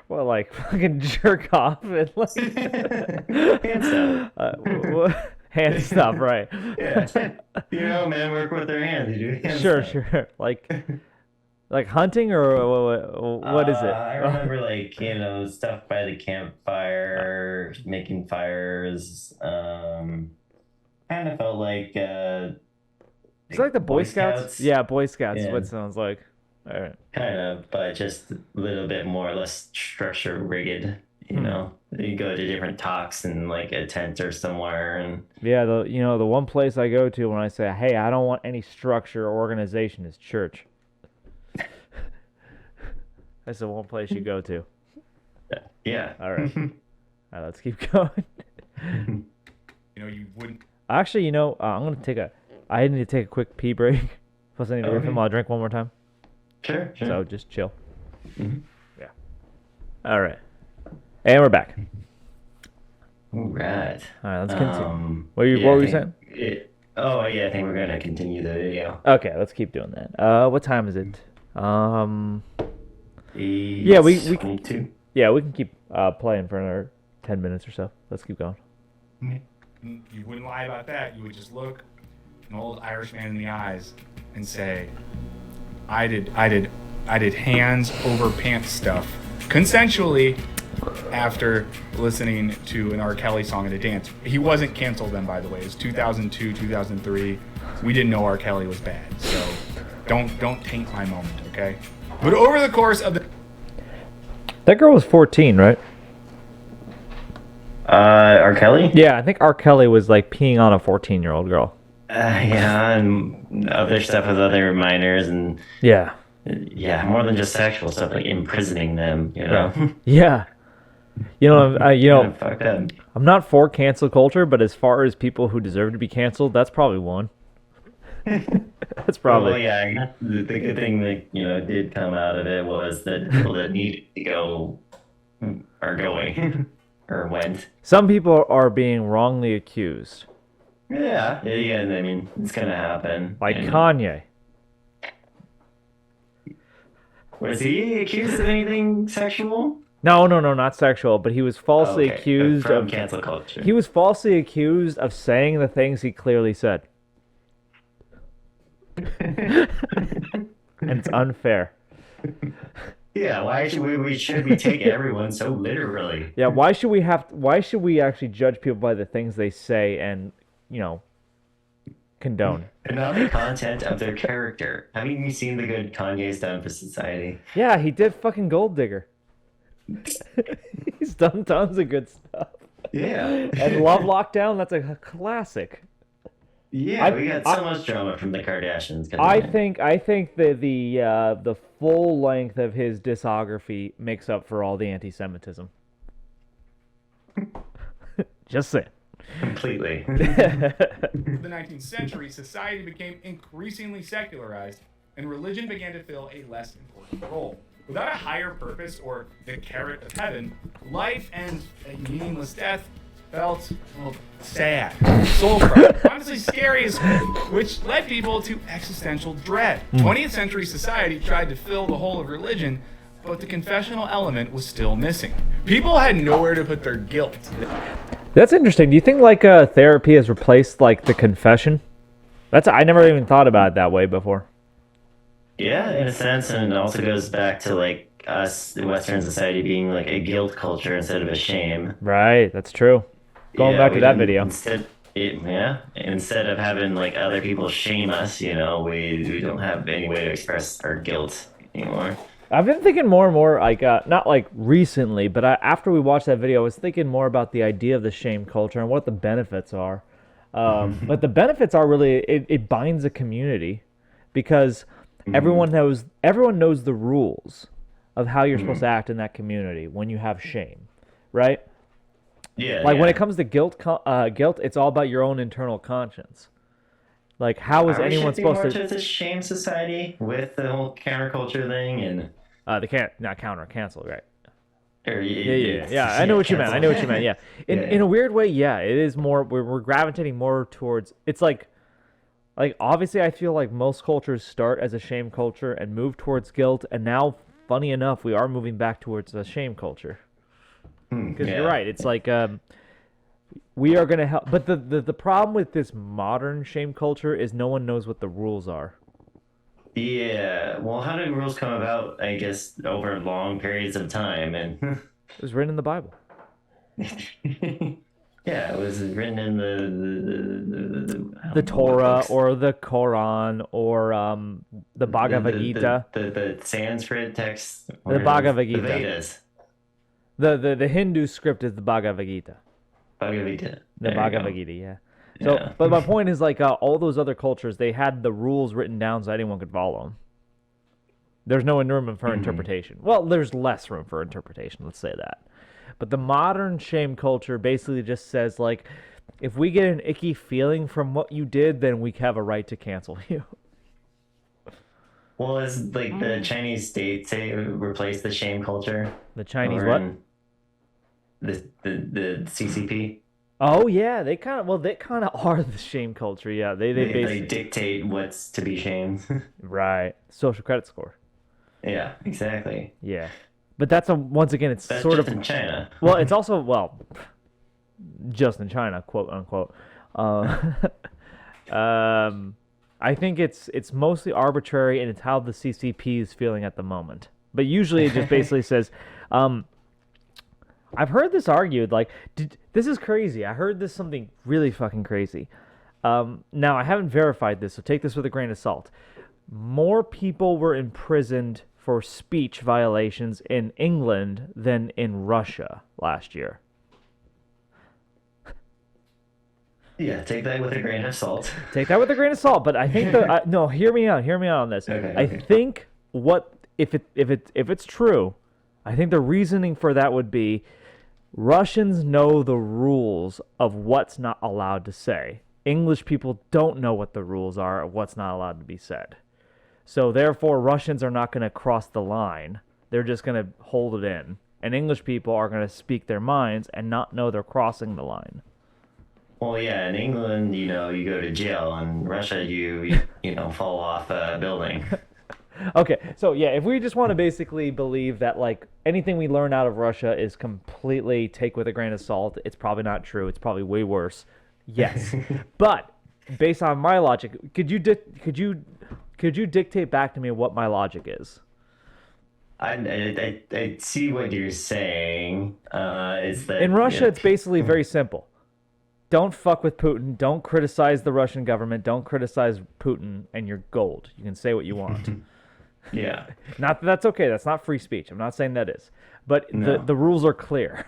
[SPEAKER 1] Well, like fucking jerk off and like
[SPEAKER 2] Hand stuff.
[SPEAKER 1] hand stuff, right?
[SPEAKER 2] Yeah. Men work with their hands. They do hand
[SPEAKER 1] Sure,
[SPEAKER 2] stuff.
[SPEAKER 1] sure. Like hunting or what is it?
[SPEAKER 2] I remember stuff by the campfire, making fires. Kind of felt like
[SPEAKER 1] It's like the Boy Scouts? Yeah, Boy Scouts is
[SPEAKER 2] Yeah.
[SPEAKER 1] what it sounds like. All right.
[SPEAKER 2] Kind of, but just a little bit more, less structure rigid. You go to different talks in like a tent or somewhere, and
[SPEAKER 1] Yeah, the one place I go to when I say, "Hey, I don't want any structure or organization," is church. That's the one place you go to.
[SPEAKER 2] yeah.
[SPEAKER 1] All right. All right, let's keep going.
[SPEAKER 3] You wouldn't.
[SPEAKER 1] Actually, I'm gonna I need to take a quick pee break. Plus, I need to refill my drink one more time.
[SPEAKER 2] Sure.
[SPEAKER 1] So just chill.
[SPEAKER 2] Mhm.
[SPEAKER 1] Yeah. All right. And we're back.
[SPEAKER 2] All right.
[SPEAKER 1] All right, let's continue. What
[SPEAKER 2] Yeah,
[SPEAKER 1] were
[SPEAKER 2] I
[SPEAKER 1] you
[SPEAKER 2] think
[SPEAKER 1] saying?
[SPEAKER 2] I think we're gonna continue the video.
[SPEAKER 1] Okay, let's keep doing that. What time is it? Yeah, we can
[SPEAKER 2] 22.
[SPEAKER 1] we can keep playing for another 10 minutes or so. Let's keep going.
[SPEAKER 3] You wouldn't lie about that. You would just look an old Irish man in the eyes and say, I did hands over pants stuff consensually after listening to an R. Kelly song at a dance. He wasn't canceled then, by the way. It was 2002, 2003. We didn't know R. Kelly was bad, so don't taint my moment, okay? But over the course of the
[SPEAKER 1] That girl was 14, right?
[SPEAKER 2] R. Kelly?
[SPEAKER 1] Yeah, I think R. Kelly was like peeing on a 14-year-old girl.
[SPEAKER 2] Yeah, and other stuff with other minors, and
[SPEAKER 1] Yeah.
[SPEAKER 2] yeah, more than just sexual stuff, like imprisoning them,
[SPEAKER 1] Yeah.
[SPEAKER 2] Fucked up.
[SPEAKER 1] I'm not for cancel culture, but as far as people who deserve to be canceled, that's probably one. That's probably.
[SPEAKER 2] Well, yeah, I guess the good thing that did come out of it was that people that needed to go are going or went.
[SPEAKER 1] Some people are being wrongly accused.
[SPEAKER 2] Yeah, I mean, it's gonna happen.
[SPEAKER 1] Like
[SPEAKER 2] And
[SPEAKER 1] Kanye.
[SPEAKER 2] was he accused of anything sexual?
[SPEAKER 1] No, not sexual, but he was falsely
[SPEAKER 2] Okay,
[SPEAKER 1] accused
[SPEAKER 2] from
[SPEAKER 1] of
[SPEAKER 2] cancel culture.
[SPEAKER 1] He was falsely accused of saying the things he clearly said. And it's unfair.
[SPEAKER 2] Yeah, why should we should be taking everyone so literally?
[SPEAKER 1] Yeah, why should we actually judge people by the things they say and, condone?
[SPEAKER 2] And not the content of their character. Haven't you seen the good Kanye's done for society?
[SPEAKER 1] Yeah, he did fucking Gold Digger. He's done tons of good stuff.
[SPEAKER 2] Yeah.
[SPEAKER 1] And Love Lockdown, that's a classic.
[SPEAKER 2] Yeah, we got so much drama from the Kardashians.
[SPEAKER 1] I think that the full length of his discography makes up for all the anti-Semitism. Just saying.
[SPEAKER 2] Completely.
[SPEAKER 3] the 19th century, society became increasingly secularized, and religion began to fill a less important role. Without a higher purpose or the carrot of heaven, life and a meaningless death felt, sad, soul-crushing, honestly scary as which led people to existential dread. 20th century society tried to fill the hole of religion, but the confessional element was still missing. People had nowhere to put their guilt.
[SPEAKER 1] That's interesting. Do you think therapy has replaced the confession? I never even thought about it that way before.
[SPEAKER 2] Yeah, in a sense, and it also goes back to us in Western society being a guilt culture instead of a shame.
[SPEAKER 1] Right, that's true. Going back to that video.
[SPEAKER 2] Instead of having other people shame us, we don't have any way to express our guilt anymore.
[SPEAKER 1] I've been thinking more and more, not recently, but after we watched that video, I was thinking more about the idea of the shame culture and what the benefits are. But the benefits are really, it binds a community because everyone knows the rules of how you're supposed to act in that community when you have shame, right?
[SPEAKER 2] Yeah.
[SPEAKER 1] When it comes to guilt, it's all about your own internal conscience. How is anyone supposed to?
[SPEAKER 2] Are we shifting more to the shame society with the whole counterculture thing and?
[SPEAKER 1] They can't not counter cancel, right? Yeah. I know what you meant. Yeah. In a weird way, yeah, it is more. We're gravitating more towards. It's like obviously, I feel like most cultures start as a shame culture and move towards guilt, and now, funny enough, we are moving back towards a shame culture. Because you're right. It's like we are gonna help, but the problem with this modern shame culture is no one knows what the rules are.
[SPEAKER 2] Yeah. Well, how did rules come about? I guess over long periods of time, and
[SPEAKER 1] It was written in the Bible.
[SPEAKER 2] yeah, it was written in
[SPEAKER 1] The Torah or the Quran or the Bhagavad Gita.
[SPEAKER 2] the Sanskrit text.
[SPEAKER 1] The Bhagavad
[SPEAKER 2] The
[SPEAKER 1] Gita.
[SPEAKER 2] Vedas.
[SPEAKER 1] The Hindu script is the Bhagavad Gita.
[SPEAKER 2] Bhagavad Gita.
[SPEAKER 1] The
[SPEAKER 2] There you
[SPEAKER 1] Bhagavad
[SPEAKER 2] go.
[SPEAKER 1] Gita, yeah. So,
[SPEAKER 2] Yeah.
[SPEAKER 1] but my point is like all those other cultures, they had the rules written down so anyone could follow them. There's no room for interpretation. Well, there's less room for interpretation, let's say that. But the modern shame culture basically just says like, if we get an icky feeling from what you did, then we have a right to cancel you.
[SPEAKER 2] Well, is like the Chinese state say replace the shame culture?
[SPEAKER 1] The Chinese
[SPEAKER 2] Or
[SPEAKER 1] what?
[SPEAKER 2] in The CCP.
[SPEAKER 1] Oh yeah, they kind of are the shame culture. Yeah, they
[SPEAKER 2] They
[SPEAKER 1] basically
[SPEAKER 2] dictate what's to be shamed.
[SPEAKER 1] right social credit score.
[SPEAKER 2] Yeah, exactly.
[SPEAKER 1] Yeah, but that's once again it's
[SPEAKER 2] That's
[SPEAKER 1] sort
[SPEAKER 2] just
[SPEAKER 1] of
[SPEAKER 2] in China.
[SPEAKER 1] well, it's also just in China, quote unquote. I think it's mostly arbitrary and it's how the CCP is feeling at the moment. But usually it just basically says, I've heard this argued like this is crazy. I heard this something really fucking crazy. Now I haven't verified this, so take this with a grain of salt. More people were imprisoned for speech violations in England than in Russia last year.
[SPEAKER 2] Yeah, take that with a grain of salt.
[SPEAKER 1] Take that with a grain of salt, but I think no, hear me out on this.
[SPEAKER 2] Okay,
[SPEAKER 1] I
[SPEAKER 2] okay.
[SPEAKER 1] think if it's true, I think the reasoning for that would be Russians know the rules of what's not allowed to say. English people don't know what the rules are of what's not allowed to be said. So therefore, Russians are not going to cross the line. They're just going to hold it in. And English people are going to speak their minds and not know they're crossing the line.
[SPEAKER 2] Well, yeah, in England, you go to jail. In Russia, you fall off a building.
[SPEAKER 1] Okay, so yeah, if we just want to basically believe that like anything we learn out of Russia is completely take with a grain of salt, it's probably not true. It's probably way worse. Yes, but based on my logic, could you dictate back to me what my logic is?
[SPEAKER 2] I see what you're saying. Is that
[SPEAKER 1] In Russia, it's basically very simple. Don't fuck with Putin. Don't criticize the Russian government. Don't criticize Putin, and you're gold. You can say what you want.
[SPEAKER 2] yeah.
[SPEAKER 1] Not that that's okay. That's not free speech. I'm not saying that is. But
[SPEAKER 2] No.
[SPEAKER 1] the rules are clear.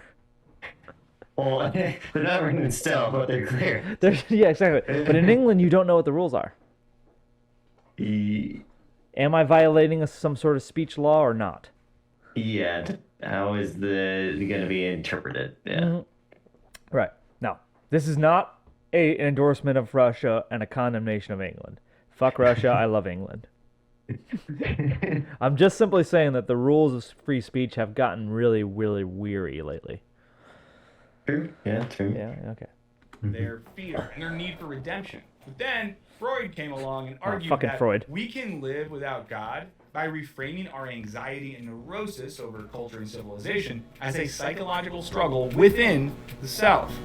[SPEAKER 2] Well, they're not written in stone, but they're clear.
[SPEAKER 1] Yeah, exactly. But in England, you don't know what the rules are. Am I violating some sort of speech law or not?
[SPEAKER 2] Yeah. How is going to be interpreted? Yeah.
[SPEAKER 1] Mm-hmm. Right. Now, this is not an endorsement of Russia and a condemnation of England. Fuck Russia. I love England. I'm just simply saying that the rules of free speech have gotten really, really weary lately.
[SPEAKER 2] True. Yeah. True.
[SPEAKER 1] Yeah. Okay.
[SPEAKER 3] Their fear and their need for redemption. But then Freud came along and argued
[SPEAKER 1] fucking
[SPEAKER 3] that
[SPEAKER 1] Freud.
[SPEAKER 3] we can live without God by reframing our anxiety and neurosis over culture and civilization as a psychological struggle within the self.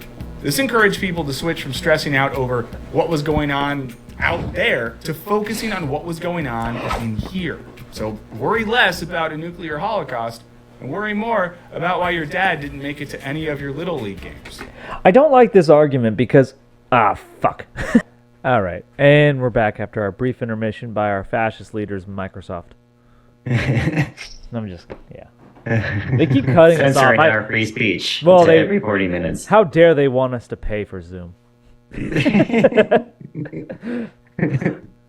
[SPEAKER 3] This encouraged people to switch from stressing out over what was going on out there to focusing on what was going on in here. So worry less about a nuclear holocaust and worry more about why your dad didn't make it to any of your Little League games.
[SPEAKER 1] I don't like this argument because fuck. All right, and we're back after our brief intermission by our fascist leaders, Microsoft. I'm just They keep cutting us off.
[SPEAKER 2] Censoring our free speech.
[SPEAKER 1] Well,
[SPEAKER 2] every 40 minutes.
[SPEAKER 1] How dare they want us to pay for Zoom?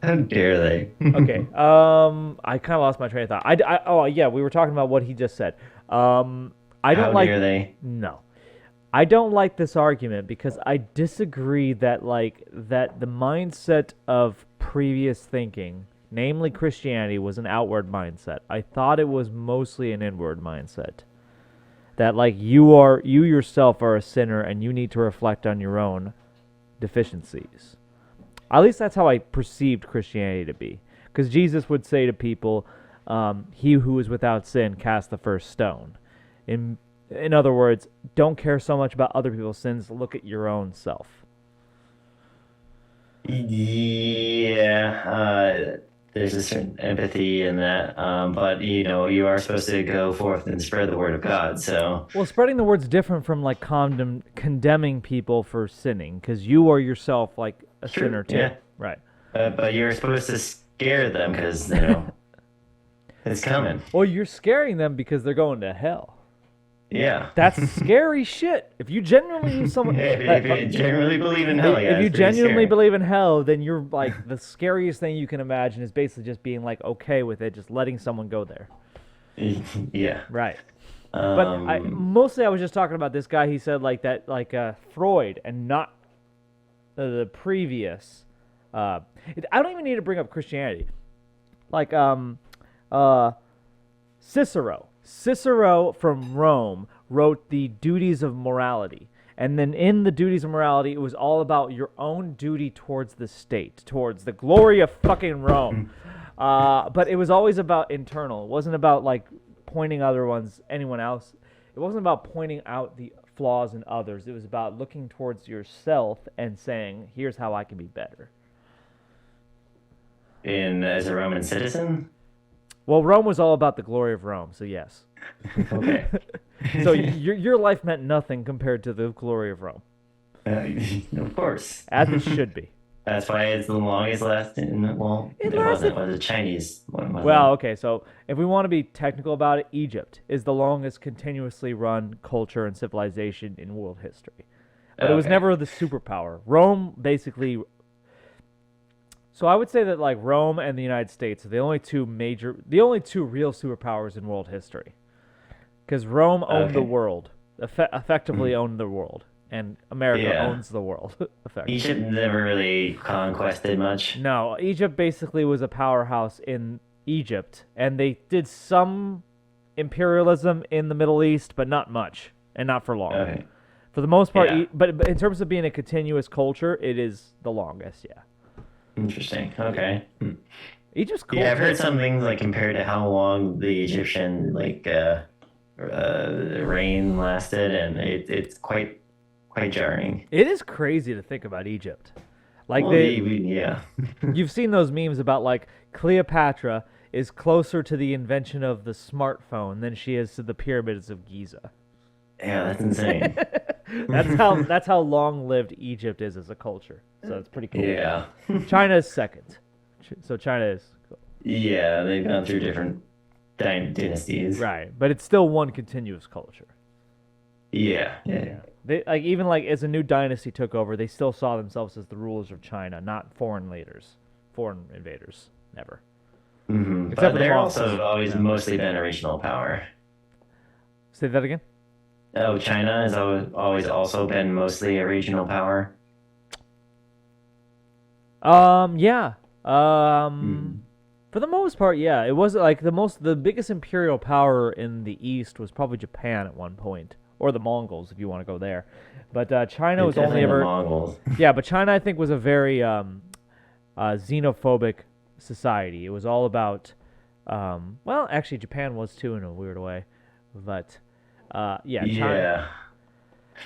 [SPEAKER 2] How dare they?
[SPEAKER 1] Okay. I kind of lost my train of thought. Oh yeah, we were talking about what he just said. I don't
[SPEAKER 2] How
[SPEAKER 1] like.
[SPEAKER 2] dare they?
[SPEAKER 1] No, I don't like this argument because I disagree that the mindset of previous thinking, namely Christianity, was an outward mindset. I thought it was mostly an inward mindset. that like you yourself are a sinner and you need to reflect on your own deficiencies. At least that's how I perceived Christianity to be. Because Jesus would say to people, he who is without sin cast the first stone. In other words, don't care so much about other people's sins, look at your own self.
[SPEAKER 2] Yeah, there's a certain empathy in that, but you are supposed to go forth and spread the word of God. So,
[SPEAKER 1] Well, spreading the word's different from like condemning people for sinning, because you are yourself like a
[SPEAKER 2] Sure,
[SPEAKER 1] sinner too.
[SPEAKER 2] yeah.
[SPEAKER 1] Right.
[SPEAKER 2] but you're supposed to scare them because it's coming.
[SPEAKER 1] Well, you're scaring them because they're going to hell.
[SPEAKER 2] Yeah.
[SPEAKER 1] That's scary shit. If you genuinely someone,
[SPEAKER 2] If you genuinely believe in hell, yeah,
[SPEAKER 1] if you
[SPEAKER 2] it's pretty
[SPEAKER 1] genuinely
[SPEAKER 2] scary.
[SPEAKER 1] believe in hell, then you're like the scariest thing you can imagine is basically just being like okay with it, just letting someone go there.
[SPEAKER 2] Yeah.
[SPEAKER 1] Right. But mostly I was just talking about this guy. He said like that, like Freud, and not the previous. I don't even need to bring up Christianity. Like Cicero. Cicero from Rome wrote the Duties of Morality. And then in the Duties of Morality, it was all about your own duty towards the state, towards the glory of fucking Rome. But it was always about internal. It wasn't about like pointing anyone else. It wasn't about pointing out the flaws in others. It was about looking towards yourself and saying, here's how I can be better.
[SPEAKER 2] As a Roman citizen?
[SPEAKER 1] Well, Rome was all about the glory of Rome, so yes.
[SPEAKER 2] Okay.
[SPEAKER 1] So your life meant nothing compared to the glory of Rome.
[SPEAKER 2] Of course.
[SPEAKER 1] As it should be.
[SPEAKER 2] That's why it's the longest lasting. Well, it wasn't. It was a Chinese one. Wasn't
[SPEAKER 1] Well,
[SPEAKER 2] it?
[SPEAKER 1] okay, so if we want to be technical about it, Egypt is the longest continuously run culture and civilization in world history. But it was
[SPEAKER 2] Okay.
[SPEAKER 1] never the superpower. Rome basically... So I would say that like Rome and the United States are the only two real superpowers in world history. Because Rome owned the
[SPEAKER 2] Okay.
[SPEAKER 1] world, effectively owned the world, and America
[SPEAKER 2] Yeah.
[SPEAKER 1] owns the world, effectively.
[SPEAKER 2] Egypt never really conquested much.
[SPEAKER 1] No, Egypt basically was a powerhouse in Egypt, and they did some imperialism in the Middle East, but not much, and not for long.
[SPEAKER 2] Okay.
[SPEAKER 1] For the most part,
[SPEAKER 2] Yeah.
[SPEAKER 1] but in terms of being a continuous culture, it is the longest, yeah.
[SPEAKER 2] Interesting. Okay.
[SPEAKER 1] Egypt's cool.
[SPEAKER 2] Yeah, I've heard some things like compared to how long the Egyptian reign lasted, and it's quite jarring.
[SPEAKER 1] It is crazy to think about Egypt. Like
[SPEAKER 2] Well, yeah.
[SPEAKER 1] you've seen those memes about like Cleopatra is closer to the invention of the smartphone than she is to the pyramids of Giza.
[SPEAKER 2] Yeah, that's insane.
[SPEAKER 1] That's how long-lived Egypt is as a culture. So it's pretty cool.
[SPEAKER 2] Yeah.
[SPEAKER 1] China is second. So China is cool.
[SPEAKER 2] Yeah, they've gone through different dynasties.
[SPEAKER 1] Right, but it's still one continuous culture.
[SPEAKER 2] Yeah.
[SPEAKER 1] They even as a new dynasty took over, they still saw themselves as the rulers of China, not foreign invaders. Never.
[SPEAKER 2] Mm-hmm.
[SPEAKER 1] Except
[SPEAKER 2] But
[SPEAKER 1] for
[SPEAKER 2] they're
[SPEAKER 1] the
[SPEAKER 2] also
[SPEAKER 1] Mongols.
[SPEAKER 2] always mostly been a regional power.
[SPEAKER 1] Say that again.
[SPEAKER 2] Oh, China has always also been mostly a regional power.
[SPEAKER 1] Yeah. For the most part, yeah. It was like the biggest imperial power in the East was probably Japan at one point, or the Mongols if you want to go there. But China was only
[SPEAKER 2] Definitely the
[SPEAKER 1] ever
[SPEAKER 2] Mongols.
[SPEAKER 1] yeah. But China I think was a very xenophobic society. It was all about well, actually Japan was too in a weird way, but yeah. China,
[SPEAKER 2] Yeah.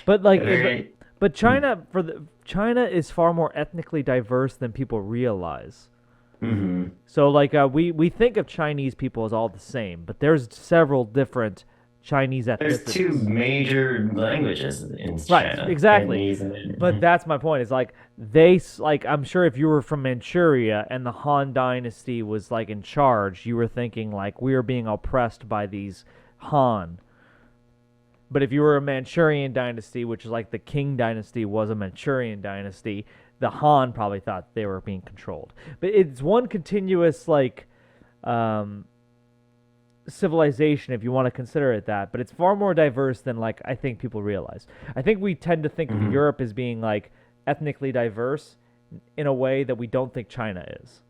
[SPEAKER 1] but like.
[SPEAKER 2] Very-
[SPEAKER 1] But China is far more ethnically diverse than people realize.
[SPEAKER 2] Mm-hmm.
[SPEAKER 1] So like we think of Chinese people as all the same, but there's several different Chinese ethnicities.
[SPEAKER 2] There's two major languages in
[SPEAKER 1] Right,
[SPEAKER 2] China.
[SPEAKER 1] exactly.
[SPEAKER 2] Chinese and-
[SPEAKER 1] But that's my point. Is like I'm sure if you were from Manchuria and the Han Dynasty was like in charge, you were thinking like we are being oppressed by these Han. But if you were a Manchurian dynasty, which is like the Qing dynasty was a Manchurian dynasty, the Han probably thought they were being controlled. But it's one continuous like civilization if you want to consider it that, but it's far more diverse than like I think people realize. I think we tend to think of Europe as being like ethnically diverse in a way that we don't think China is.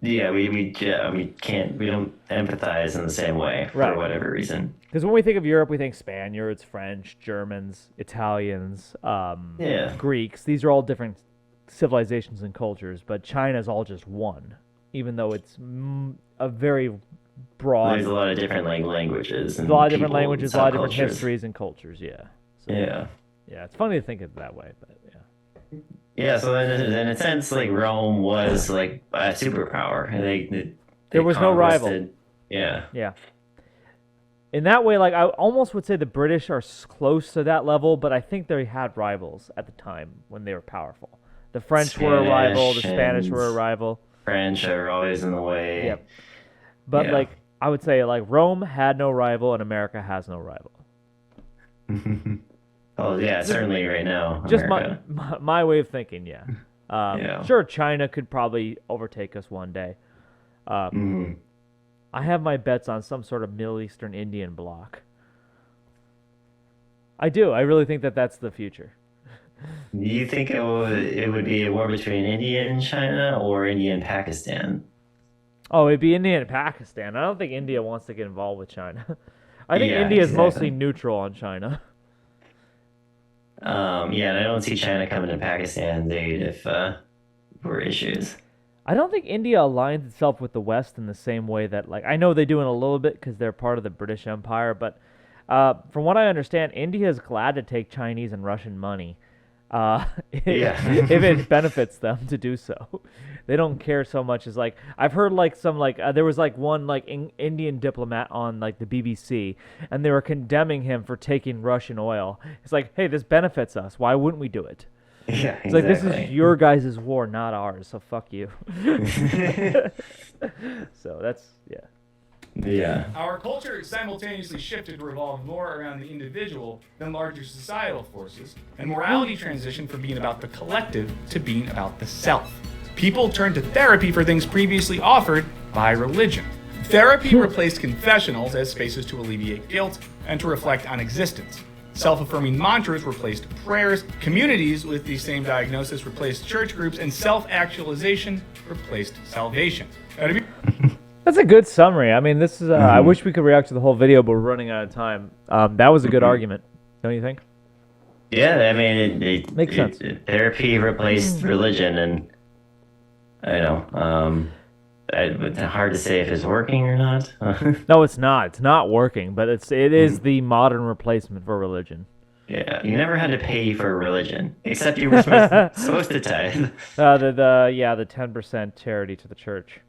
[SPEAKER 2] Yeah, we don't empathize in the same way for
[SPEAKER 1] Right.
[SPEAKER 2] whatever reason.
[SPEAKER 1] Because when we think of Europe, we think Spaniards, French, Germans, Italians,
[SPEAKER 2] Yeah.
[SPEAKER 1] Greeks. These are all different civilizations and cultures, but China's all just one, even though it's a very broad.
[SPEAKER 2] There's a lot of different languages and
[SPEAKER 1] a lot of different
[SPEAKER 2] people and
[SPEAKER 1] languages, a lot of different
[SPEAKER 2] subcultures.
[SPEAKER 1] histories and cultures. Yeah. So,
[SPEAKER 2] Yeah.
[SPEAKER 1] yeah, it's funny to think of it that way, but yeah.
[SPEAKER 2] Yeah, so in a sense, like Rome was like a superpower. They
[SPEAKER 1] There was no rival.
[SPEAKER 2] conquested- Yeah.
[SPEAKER 1] Yeah. In that way, like I almost would say the British are close to that level, but I think they had rivals at the time when they were powerful. The French were a rival, the Spanish were a
[SPEAKER 2] and-
[SPEAKER 1] rival.
[SPEAKER 2] French are always in the way.
[SPEAKER 1] Yep. But
[SPEAKER 2] Yeah.
[SPEAKER 1] like I would say like Rome had no rival and America has no rival.
[SPEAKER 2] Oh yeah, certainly right now.
[SPEAKER 1] Just
[SPEAKER 2] America.
[SPEAKER 1] my way of thinking, yeah.
[SPEAKER 2] Yeah.
[SPEAKER 1] Sure, China could probably overtake us one day.
[SPEAKER 2] Mhm.
[SPEAKER 1] I have my bets on some sort of Middle Eastern Indian bloc. I do. I really think that that's the future.
[SPEAKER 2] Do you think it would be a war between India and China or India and Pakistan?
[SPEAKER 1] Oh, it'd be India and Pakistan. I don't think India wants to get involved with China. I think
[SPEAKER 2] Yeah,
[SPEAKER 1] India is
[SPEAKER 2] exactly.
[SPEAKER 1] mostly neutral on China.
[SPEAKER 2] Yeah, and I don't see China coming to Pakistan's aid if were issues.
[SPEAKER 1] I don't think India aligns itself with the West in the same way that, like, I know they do in a little bit because they're part of the British Empire, but from what I understand, India is glad to take Chinese and Russian money if it benefits them to do so. They don't care so much as, like, I've heard, like, some, like, there was, like, one, like, Indian diplomat on, like, the BBC, and they were condemning him for taking Russian oil. It's like, hey, this benefits us. Why wouldn't we do it?
[SPEAKER 2] Yeah,
[SPEAKER 1] It's like, this is your guys' war, not ours, so fuck you. So that's, yeah.
[SPEAKER 2] Yeah.
[SPEAKER 3] Our culture simultaneously shifted to revolve more around the individual than larger societal forces, and morality transitioned from being about the collective to being about the self. People turned to therapy for things previously offered by religion. Therapy replaced confessionals as spaces to alleviate guilt and to reflect on existence. Self-affirming mantras replaced prayers, communities with the same diagnosis replaced church groups, and self-actualization replaced salvation. Now, to be
[SPEAKER 1] That's a good summary. I mean, this is. I wish we could react to the whole video, but we're running out of time. That was a good argument, don't you think?
[SPEAKER 2] Yeah, I mean,
[SPEAKER 1] Makes sense.
[SPEAKER 2] Therapy replaced religion, and I know. It's hard to say if it's working or not.
[SPEAKER 1] No, it's not. It's not working, but it is the modern replacement for religion.
[SPEAKER 2] Yeah, you never had to pay for religion, except you were supposed to tithe.
[SPEAKER 1] The 10% charity to the church.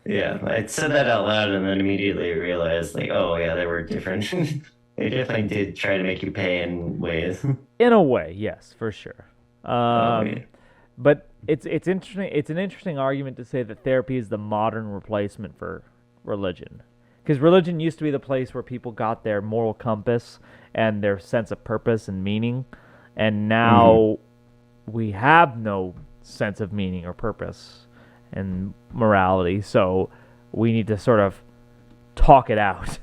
[SPEAKER 2] Yeah, I said that out loud and then immediately realized, like, oh yeah, they were different. They definitely did try to make you pay in ways.
[SPEAKER 1] In a way, yes, for sure.
[SPEAKER 2] Yeah.
[SPEAKER 1] But it's interesting. It's an interesting argument to say that therapy is the modern replacement for religion, because religion used to be the place where people got their moral compass and their sense of purpose and meaning, and now we have no sense of meaning or purpose and morality, so we need to sort of talk it out.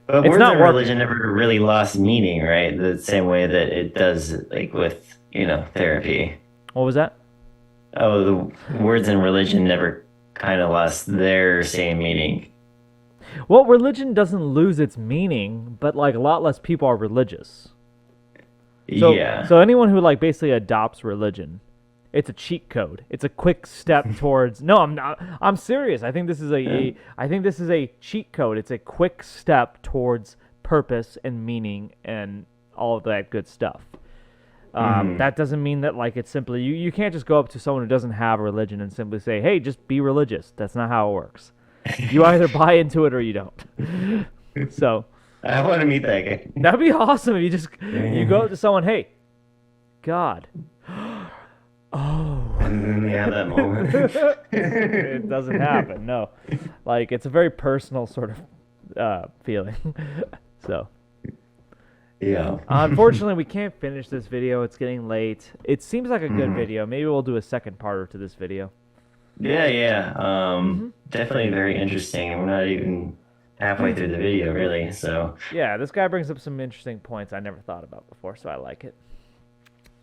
[SPEAKER 2] But
[SPEAKER 1] It's
[SPEAKER 2] words
[SPEAKER 1] not
[SPEAKER 2] of
[SPEAKER 1] working.
[SPEAKER 2] religion never really lost meaning, right? The same way that it does, like with therapy.
[SPEAKER 1] What was that?
[SPEAKER 2] Oh, the words in religion never kind of lost their same meaning.
[SPEAKER 1] Well, religion doesn't lose its meaning, but like a lot less people are religious. So,
[SPEAKER 2] Yeah.
[SPEAKER 1] So anyone who like basically adopts religion, it's a cheat code. It's a quick step towards. No, I'm not. I'm serious. I think this is I think this is a cheat code. It's a quick step towards purpose and meaning and all of that good stuff. That doesn't mean that like it's simply you can't just go up to someone who doesn't have a religion and simply say, "Hey, just be religious." That's not how it works. You either buy into it or you don't. So
[SPEAKER 2] I want to meet that guy.
[SPEAKER 1] that'd be awesome if you go up to someone, "Hey, God."
[SPEAKER 2] And then they have that moment.
[SPEAKER 1] It doesn't happen. No, like it's a very personal sort of feeling. So
[SPEAKER 2] Yeah.
[SPEAKER 1] unfortunately, we can't finish this video. It's getting late. It seems like a good video. Maybe we'll do a second parter to this video.
[SPEAKER 2] Yeah. Definitely very interesting. We're not even halfway through the video, really. So
[SPEAKER 1] Yeah, this guy brings up some interesting points I never thought about before, so I like it.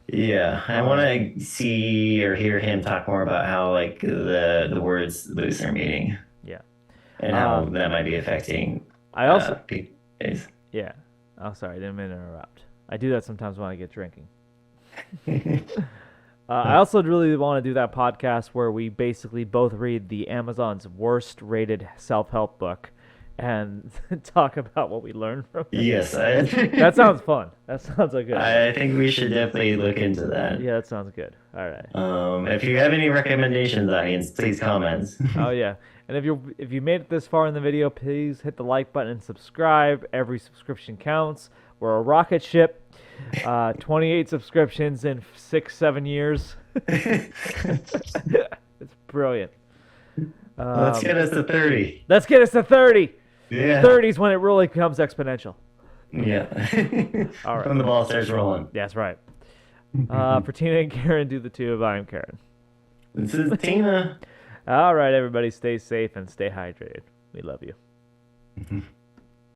[SPEAKER 2] Yeah, I want to see or hear him talk more about how like the words loose are meaning
[SPEAKER 1] Yeah.
[SPEAKER 2] and how that might be affecting
[SPEAKER 1] I also
[SPEAKER 2] people's.
[SPEAKER 1] yeah. Oh, sorry, I didn't mean to interrupt. I do that sometimes when I get drinking. I also really want to do that podcast where we basically both read the Amazon's worst rated self-help book and talk about what we learned from it.
[SPEAKER 2] Yes,
[SPEAKER 1] That sounds fun. That sounds like good.
[SPEAKER 2] I think we should definitely look into that.
[SPEAKER 1] Yeah, that sounds good. All right.
[SPEAKER 2] If you have any recommendations, audience, please comment.
[SPEAKER 1] Oh yeah. And if you made it this far in the video, please hit the like button and subscribe. Every subscription counts. We're a rocket ship. 28 subscriptions in 6-7 years. It's brilliant.
[SPEAKER 2] Let's get us to 30.
[SPEAKER 1] Let's get us to 30.
[SPEAKER 2] Yeah.
[SPEAKER 1] 30 is when it really becomes exponential.
[SPEAKER 2] Yeah.
[SPEAKER 1] All right.
[SPEAKER 2] When the ball starts rolling.
[SPEAKER 1] That's right. For Tina and Karen, do the tube. I'm Karen.
[SPEAKER 2] This is Tina.
[SPEAKER 1] All right, everybody, stay safe and stay hydrated. We love you.